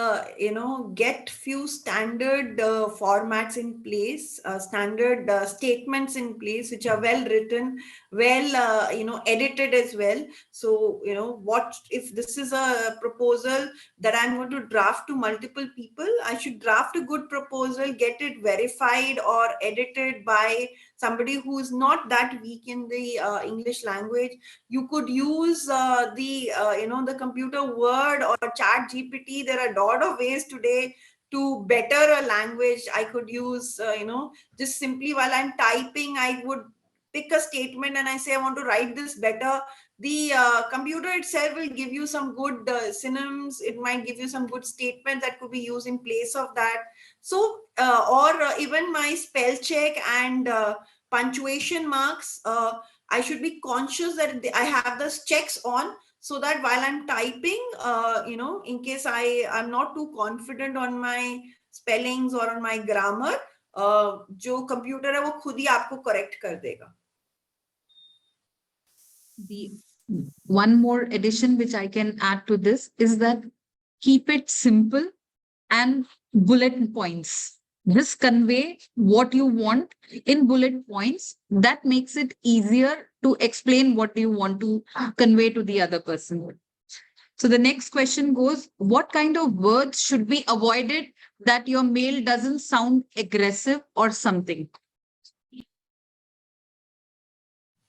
get few standard formats in place, standard statements in place which are well written, well edited as well. So what if this is a proposal that I'm going to draft to multiple people, I should draft a good proposal, get it verified or edited by somebody who is not that weak in the English language. You could use the computer word or chat GPT. There are a lot of ways today to better a language. I could use just simply while I'm typing, I would pick a statement and I say I want to write this better. The computer itself will give you some good synonyms. It might give you some good statements that could be used in place of that. So or even my spell check and punctuation marks, I should be conscious that I have those checks on, so that while I'm typing, in case I'm not too confident on my spellings or on my grammar, जो computer है वो खुद ही आपको correct कर देगा. The one more addition which I can add to this is that keep it simple and bullet points. Just convey what you want in bullet points. That makes it easier to explain what you want to convey to the other person. So the next question goes, what kind of words should be avoided that your mail doesn't sound aggressive or something?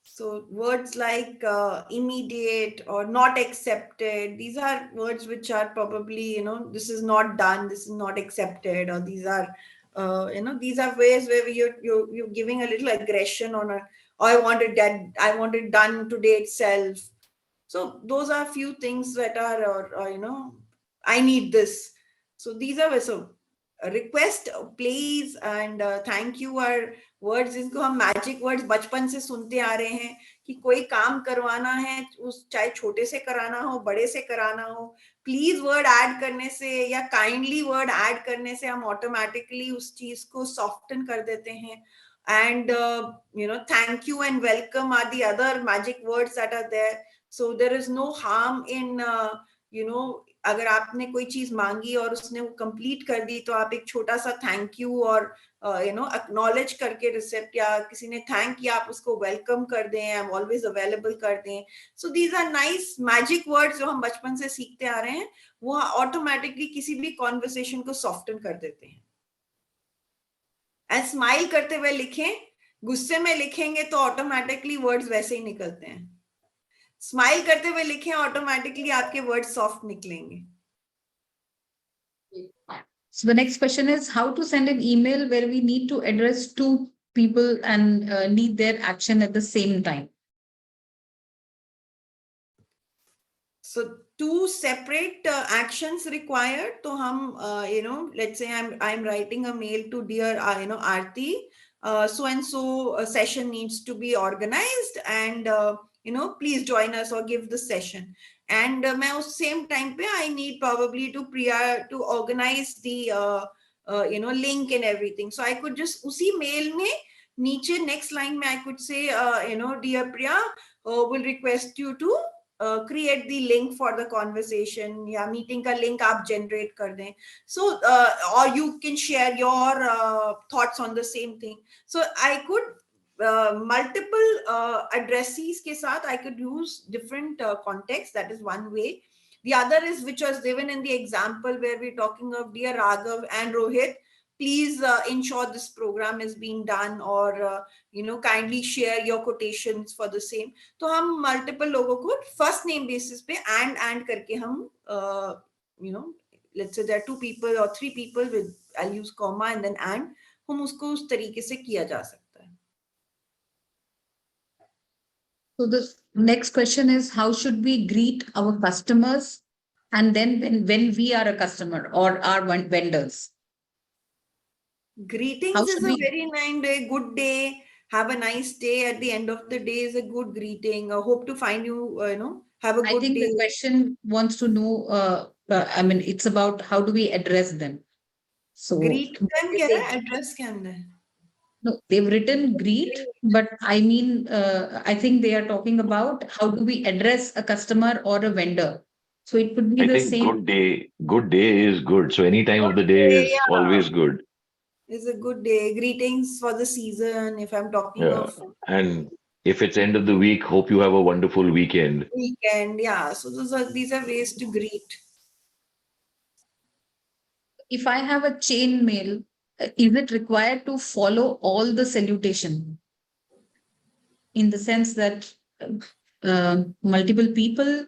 So words like immediate or not accepted, these are words which are probably, this is not done, this is not accepted, or these are, these are ways where you're giving a little aggression on a, "Oh, I want it dead, I want it done today itself." So those are few things that are, I need this. So these are, so request, please and thank you are words जिनको हम magic words बचपन से सुनते आ रहे हैं कि कोई काम करवाना है, उस चाहे छोटे से कराना हो, बड़े से कराना हो, प्लीज वर्ड ऐड करने से या काइंडली वर्ड ऐड करने से हम ऑटोमेटिकली उस चीज को सॉफ्टन कर देते हैं. And thank you and welcome are the other magic words that are there. So there is no harm in अगर आपने कोई चीज मांगी और उसने वो कंप्लीट कर दी, तो आप एक छोटा सा थैंक यू और एक्नॉलेज करके रिसेप्ट, या किसी ने थैंक किया आप उसको वेलकम कर दें, आई एम ऑलवेज अवेलेबल कर दें. So these are nice magic words जो हम बचपन से सीखते आ रहे हैं, वो ऑटोमेटिकली किसी भी कॉन्वर्सेशन को सॉफ्टन कर देते हैं. एंड स्माइल करते हुए लिखें, गुस्से में लिखेंगे तो ऑटोमेटिकली वर्ड्स वैसे ही निकलते हैं. स्माइल करते हुए लिखें, ऑटोमेटिकली आपके वर्ड सॉफ्ट निकलेंगे. So the next question is how to send an email where we need to address two people and need their action at the same time. So two separate actions required. So let's say I'm writing a mail to dear Aarti, so and so a session needs to be organized, and please join us or give the session. And मैं उस same time पे I need probably to Priya to organize the link and everything. So I could just उसी mail में नीचे next line में I could say dear Priya, will request you to create the link for the conversation, या meeting का link आप generate कर दें. So or you can share your thoughts on the same thing. So I could multiple addressees के साथ I could use different context. That is one way. The other is, which was given in the example where we're talking of dear Raghav and Rohit, please ensure this program is being done, or kindly share your quotations for the same. तो हम multiple लोगों को first name basis पे and करके हम let's say there are two people or three people with, I'll use comma and then and, हम उसको उस तरीके से किया जा सकता है. So the next question is how should we greet our customers and then when we are a customer or our vendors? Greetings is a very nice day, good day, have a nice day at the end of the day is a good greeting. Hope to find you, have a good day. I think the question wants to know, I mean, it's about how do we address them? So greet them क्या है, address क्या है? No, they've written greet, but I mean, I think they are talking about how do we address a customer or a vendor. So it could be I the think same. good day is good. So any time of the day is always good. Is a good day. Greetings for the season. If I'm talking of, and if it's end of the week, hope you have a wonderful weekend. Weekend, yeah. So these are ways to greet. If I have a chain mail, is it required to follow all the salutation? In the sense that multiple people,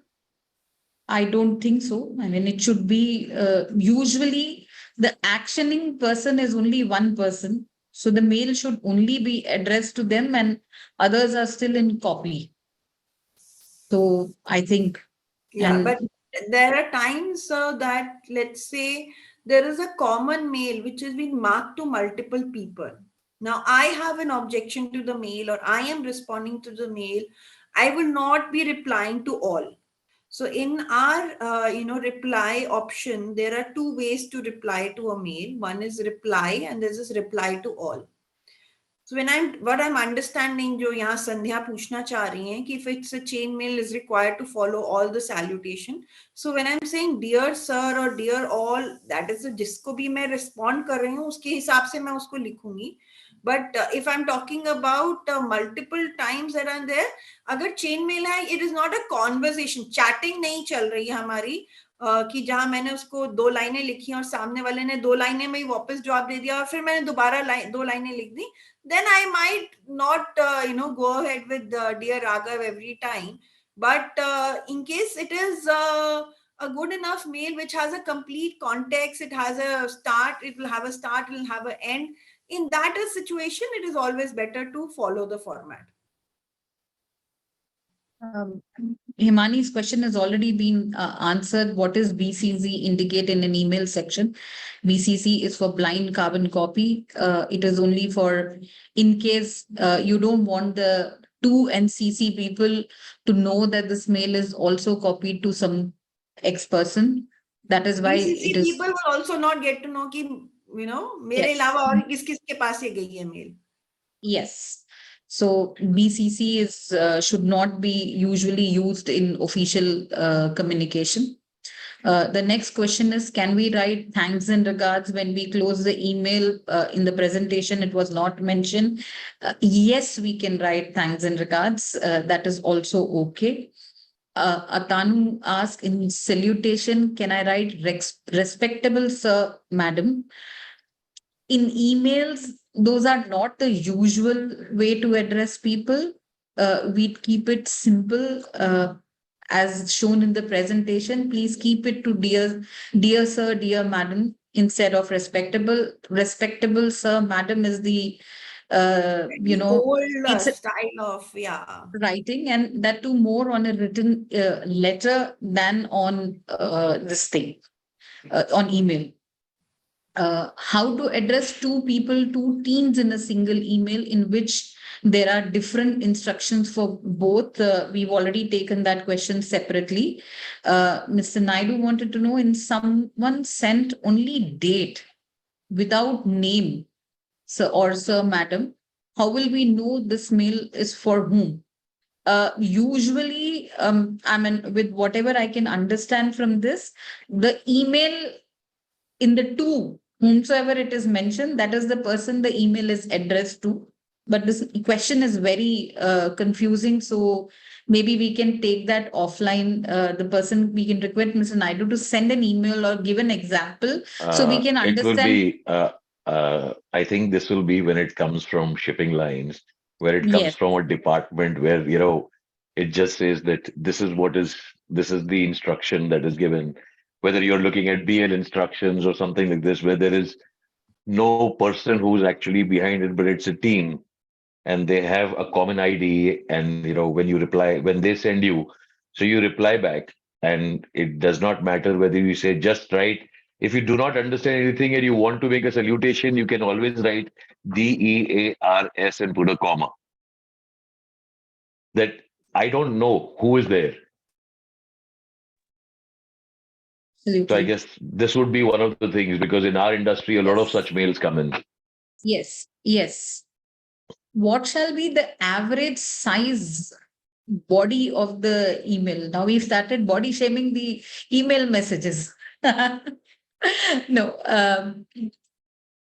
I don't think so. I mean, it should be usually the actioning person is only one person. So the mail should only be addressed to them and others are still in copy. So I think. Yeah, but there are times that, let's say, there is a common mail which has been marked to multiple people. Now, I have an objection to the mail or I am responding to the mail. I will not be replying to all. So in our, reply option, there are two ways to reply to a mail. One is reply and this is reply to all. So when I'm understanding जो यहाँ संध्या पूछना चाह रही हैं कि if it's a chain mail is required to follow all the salutation. So when I'm saying dear sir or dear all, that is जिसको भी मैं respond कर रही हूँ उसके हिसाब से मैं उसको लिखूंगी. But if I'm talking about multiple times that are there, अगर chain mail है, it is not a conversation, chatting नहीं चल रही है हमारी, कि जहां मैंने उसको 2 लाइनें लिखी और सामने वाले ने 2 लाइनें में ही वापस जवाब दे दिया और फिर मैंने दोबारा 2 लाइनें लिख दी, then I might not go ahead with dear Raghav every time. But in case it is a good enough mail which has a complete context, it has a start, it will have a start, it will have an end. In that situation, it is always better to follow the format. Um, Himani's question has already been answered. What is BCC indicate in an email section? BCC is for blind carbon copy. It is only for in case you don't want the to and CC people to know that this mail is also copied to some X person. That is why it BCC is. people will also not get to know कि मेरे Yes. अलावा और किस किस के पास ये गई है mail. Yes. So BCC is should not be usually used in official communication. The next question is, can we write thanks and regards when we close the email? In the presentation, it was not mentioned. Yes, we can write thanks and regards. That is also okay. Atanu asked in salutation, can I write respectable sir, madam? In emails, those are not the usual way to address people. We keep it simple. As shown in the presentation, please keep it to dear sir, dear madam, instead of respectable. Respectable sir, madam is the, Very old it's a style of, yeah. writing, and that too more on a written letter than on this thing, on email. How to address two people, two teams in a single email in which there are different instructions for both. We've already taken that question separately. Mr. Naidu wanted to know, in someone sent only date without name, sir or sir, madam, how will we know this mail is for whom? Usually, I mean, with whatever I can understand from this, the email in the two, whomsoever it is mentioned, that is the person the email is addressed to. But this question is very confusing. So maybe we can take that offline. The person, we can request Mr. Naidu to send an email or give an example so we can It will understand. be, I think this will be when it comes from shipping lines, where it comes Yes, from a department where, it just says that this is the instruction that is given. Whether you're looking at BL instructions or something like this, where there is no person who's actually behind it, but it's a team and they have a common ID. And, when you reply, when they send you, so you reply back, and it does not matter whether you say just write. If you do not understand anything and you want to make a salutation, you can always write DEARS and put a comma. That I don't know who is there. So I absolutely. guess this would be one of the things, because in our industry, a lot of such Yes. mails come in. Yes, yes. What shall be the average size body of the email? Now we've started body shaming the email messages. No,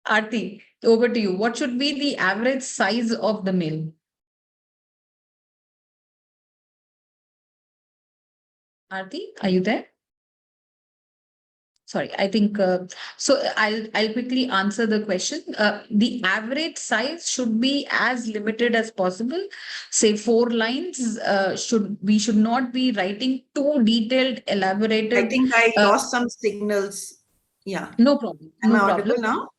Aarti, over to you. What should be the average size of the mail? Aarti, are you there? Sorry, I think so. I'll quickly answer the question. The average size should be as limited as possible. Say 4 lines. We should not be writing too detailed, I elaborated. think I Uh, lost some signals. Yeah. no problem. Am I No problem. audible now?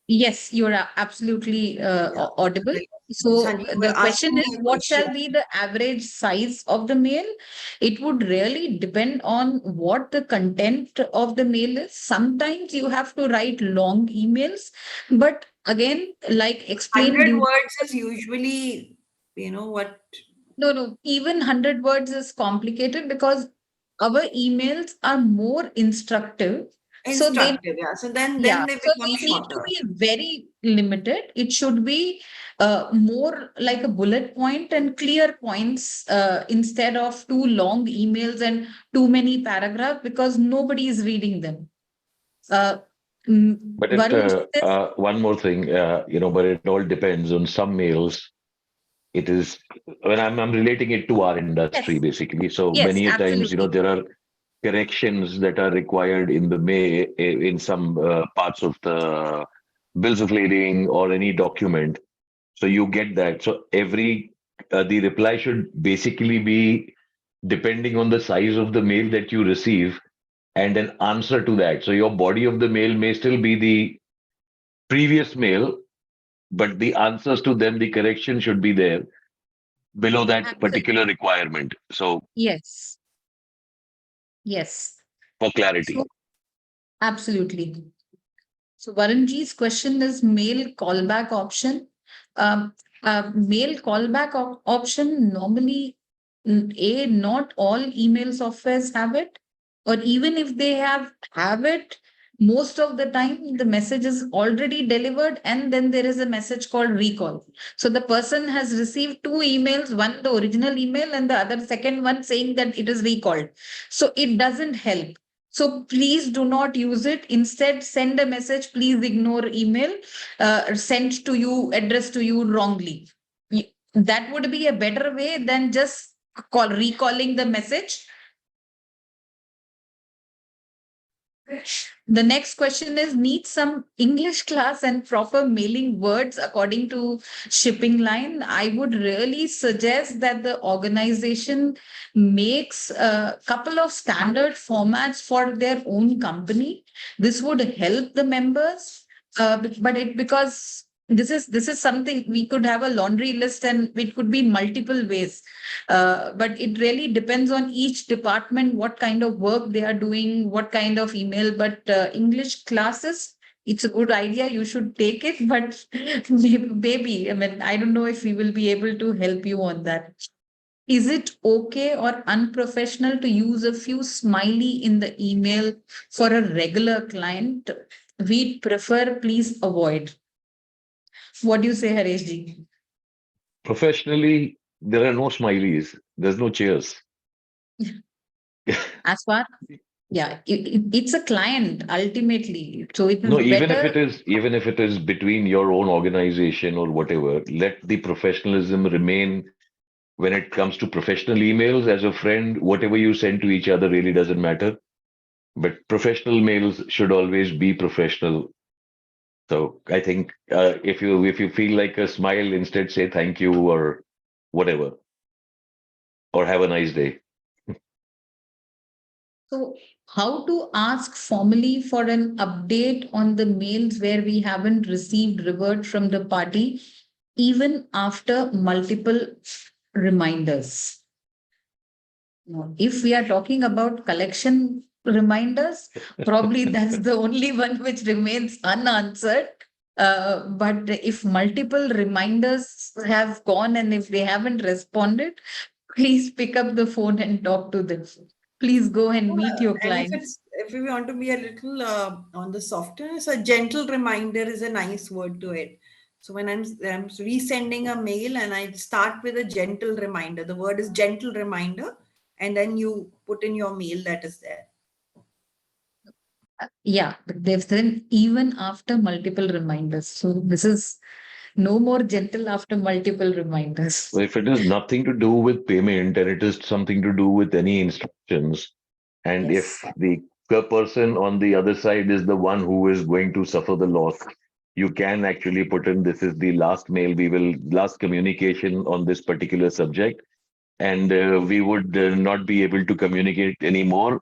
Yes, you're absolutely Yeah. audible. Sanjay, So you were the question asking me is, a what question. shall be the average size of the mail? It would really depend on what the content of the mail is. Sometimes you have to write long emails, but again, like explained 100 during, words is usually, what. no, even 100 words is complicated because our emails are more instructive So they, Instructive, yeah. So then yeah, they so become they need to shorter. be very limited. It should be more like a bullet point and clear points instead of too long emails and too many paragraphs because nobody is reading them. Uh, But Varun says, one more thing, but it all depends on some mails. It is when I'm relating it to our industry yes, basically. So yes, many a times, absolutely. there are corrections that are required in the in some parts of the bills of lading or any document. So you get that. So the reply should basically be depending on the size of the mail that you receive and an answer to that. So your body of the mail may still be the previous mail, but the answers to them, the correction should be there below that particular Absolutely. requirement. So Yes, yes. for So clarity. absolutely. So Varunji's question is mail callback option. Um, Mail callback option normally, not all email softwares have it, or even if they have it, most of the time the message is already delivered, and then there is a message called recall. So the person has received two emails, one the original email and the other second one saying that it is recalled. So it doesn't help. So please do not use it. Instead, send a message. Please ignore email sent to you, addressed to you wrongly. That would be a better way than just recalling the message. The next question is need some English class and proper mailing words according to shipping line. I would really suggest that the organization makes a couple of standard formats for their own company. This would help the members, but it because this is something we could have a laundry list and it could be multiple ways, but it really depends on each department, what kind of work they are doing, what kind of email. But English classes, it's a good idea. You should take it, but maybe, I mean, I don't know if we will be able to help you on that. Is it okay or unprofessional to use a few smiley in the email for a regular client? We prefer, please avoid. What do you say, Hareshji? Professionally, there are no smileys. There's no cheers. As far Yeah, it's a client ultimately. So it is No, better. even if it is between your own organization or whatever, let the professionalism remain when it comes to professional emails. As a friend, whatever you send to each other really doesn't matter. But professional mails should always be professional. So I think if you feel like a smile, instead say thank you or whatever, or have a nice day. So, how to ask formally for an update on the mails where we haven't received revert from the party, even after multiple reminders? No. If we are talking about collection reminders, probably that's the only one which remains unanswered. But if multiple reminders have gone and if they haven't responded, please pick up the phone and talk to them. Please go and meet your And clients. if we want to be a little on the softness, a gentle reminder is a nice word to it. So when I'm resending a mail and I start with a gentle reminder, the word is gentle reminder, and then you put in your mail that is there. Yeah, but they've said even after multiple reminders. So this is no more gentle after multiple So reminders. if it is nothing to do with payment and it is something to do with any instructions, and if Yes. the person on the other side is the one who is going to suffer the loss, you can actually put in this is the last mail last communication on this particular subject, and we would not be able to communicate anymore.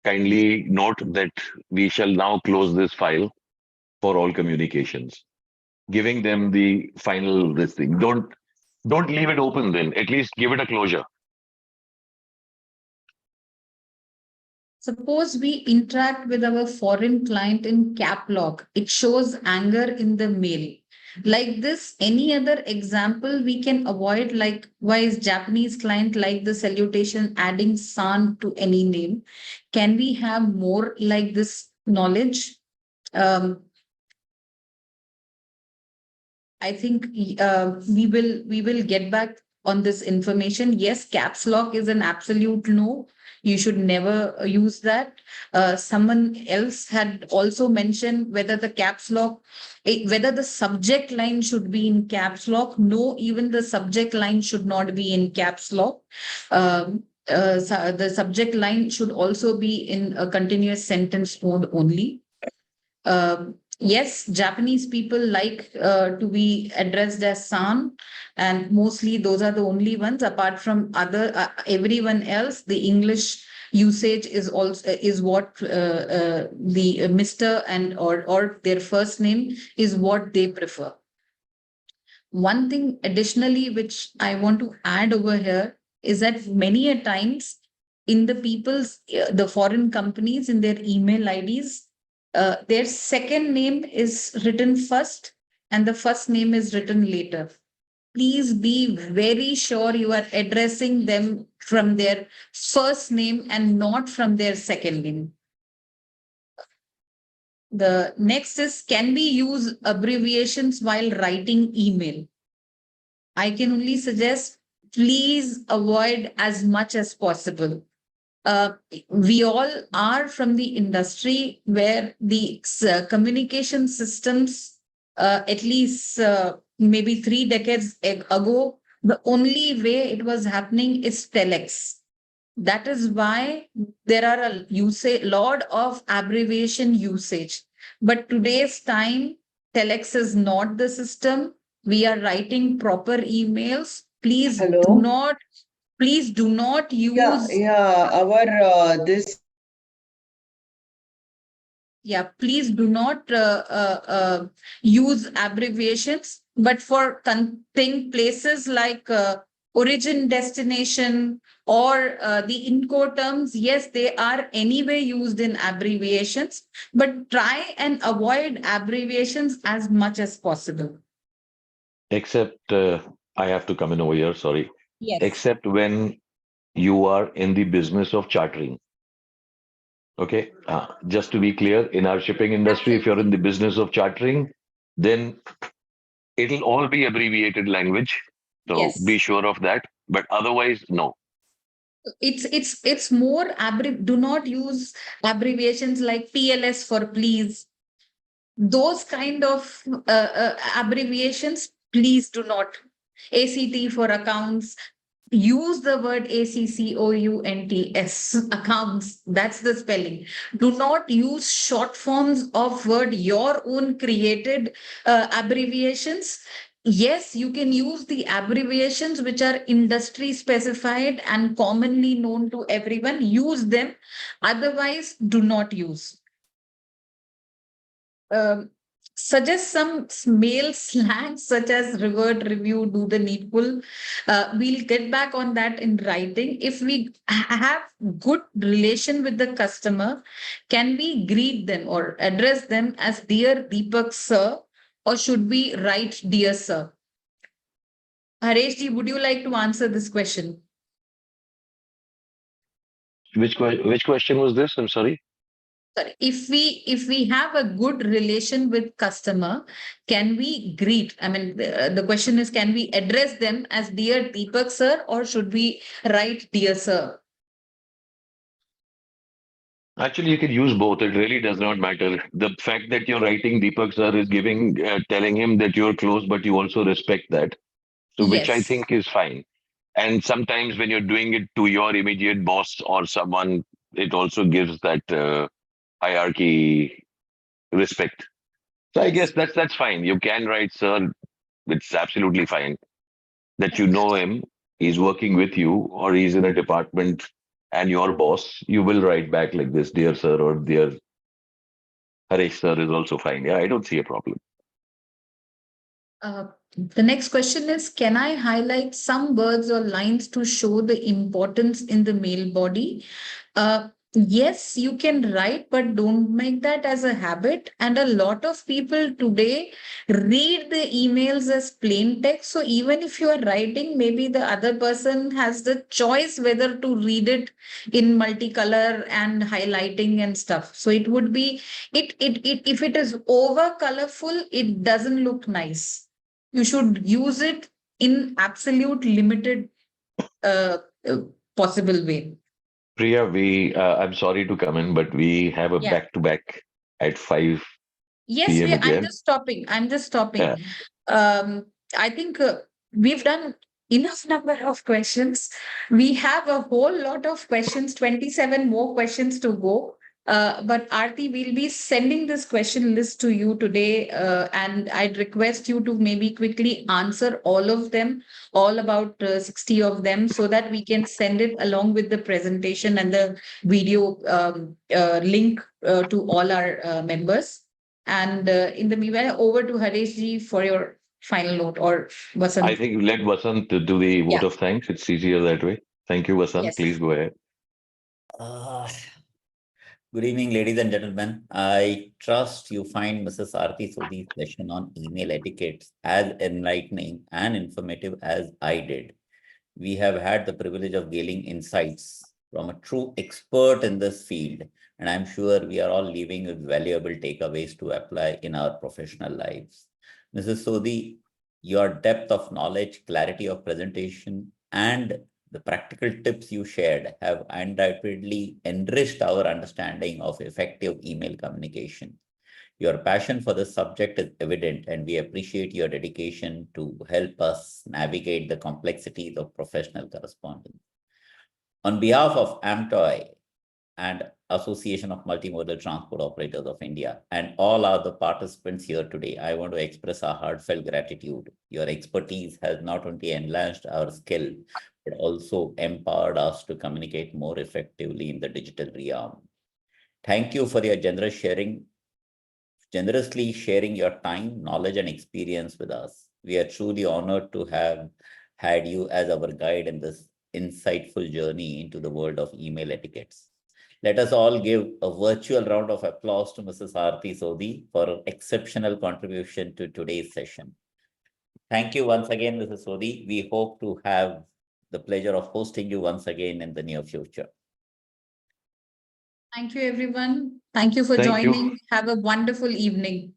Kindly note that we shall now close this file for all communications, giving them the final this thing. Don't leave it open then. At least give it a closure. Suppose we interact with our foreign client in cap lock. It shows anger in the mail. Like this, any other example we can avoid, like why is Japanese client like the salutation adding san to any name? Can we have more like this knowledge. Um, I think we will get back on this information. Yes, caps lock is an absolute no. You should never use that. Someone else had also mentioned whether the caps lock, whether the subject line should be in caps lock. No, even the subject line should not be in caps lock. The subject line should also be in a continuous sentence mode only. Yes, Japanese people like to be addressed as san, and mostly those are the only ones. Apart from other everyone else, the English usage is also is what the Mr. and or their first name is what they prefer. One thing additionally which I want to add over here is that many a times in the people's the foreign companies in their email IDs, their second name is written first and the first name is written later. Please be very sure you are addressing them from their first name and not from their second name. The next is, can we use abbreviations while writing email? I can only suggest, please avoid as much as possible. Uh, we all are from the industry where the communication systems, at least maybe 3 decades ago, the only way it was happening is telex. That is why there are a lot of abbreviation usage. But today's time, telex is not the system. We are writing proper emails. Hello. Please do not Yeah, use, yeah. Our this yeah, please do not use abbreviations. But for thing places like origin, destination, or the Incoterms, yes, they are anyway used in abbreviations. But try and avoid abbreviations as much as possible. Except I have to come in over here, sorry. Yes. Except when you are in the business of chartering. Okay. Just to be clear, in our shipping industry, if you're in Absolutely. the business of chartering, then it'll all be abbreviated language. So be Yes. sure of that. But otherwise, no. It's more do not use abbreviations like PLS for please. Those kind of abbreviations, please do not. ACT for accounts. Use the word ACCOUNTS, accounts. That's the spelling. Do not use short forms of word, your own created abbreviations. Yes, you can use the abbreviations which are industry specified and commonly known to everyone. Use them. Otherwise, do not use. um, Suggest some mail slangs such as revert, review, do the needful. We'll get back on that in writing. If we have good relation with the customer, can we greet them or address them as dear Deepak sir, or should we write dear sir? Hareshji, would you like to answer this question? Which question was this? I'm sorry. Sorry, if we have a good relation with customer, can we greet, I mean the question is, can we address them as dear Deepak sir, or should we write dear sir? Actually, you can use both. It really does not matter. The fact that you're writing Deepak sir is telling him that you're close, but you also respect that. So, which I Yes, think is fine. And sometimes when you're doing it to your immediate boss or someone, it also gives that hierarchy respect. So I guess yes. that's fine. You can write sir. It's absolutely fine that you know him. He's working with you, or he's in a department and your boss. You will write back like this, dear sir, or dear Harish sir is also fine. Yeah, I don't see a problem. The next question is, can I highlight some words or lines to show the importance in the mail body? Yes, you can write, but don't make that as a habit. And a lot of people today read the emails as plain text. So even if you are writing, maybe the other person has the choice whether to read it in multicolor and highlighting and stuff. So it would be it if it is over colorful, it doesn't look nice. You should use it in absolute limited uh, uh, possible way. Priya, I'm sorry to come in, but we have a Yeah. back-to-back at 5 Yes, p.m. I'm again. just stopping. I'm just Yeah. stopping. I think we've done enough number of questions. We have a whole lot of questions, 27 more questions to go. But Aarti, we'll be sending this question list to you today, and I'd request you to maybe quickly answer all of them, all about 60 of them, so that we can send it along with the presentation and the video link to all our members. And in the meanwhile, over to Harish ji for your final note, or I Vasant. think let Vasant to do the Yeah. vote of thanks. It's easier that way. Thank you, Vasant. Yes. Please go ahead. Uh, Good evening, ladies and gentlemen. I trust you find Mrs. Aarti Sodhi's session on email etiquettes as enlightening and informative as I did. We have had the privilege of gaining insights from a true expert in this field, and I'm sure we are all leaving with valuable takeaways to apply in our professional lives. Mrs. Sodhi, your depth of knowledge, clarity of presentation, and the practical tips you shared have undoubtedly enriched our understanding of effective email communication. Your passion for this subject is evident, and we appreciate your dedication to help us navigate the complexities of professional correspondence. On behalf of AMTOI and Association of Multimodal Transport Operators of India and all other participants here today, I want to express our heartfelt gratitude. Your expertise has not only enhanced our skill, but also empowered us to communicate more effectively in the digital realm. Thank you for your generously sharing your time, knowledge, and experience with us. We are truly honored to have had you as our guide in this insightful journey into the world of email etiquettes. Let us all give a virtual round of applause to Mrs. Aarti Sodhi for her exceptional contribution to today's session. Thank you once again, Mrs. Sodhi. We hope to have the pleasure of hosting you once again in the near future. Thank you, everyone. Thank you for Thank you. joining. Have a wonderful evening.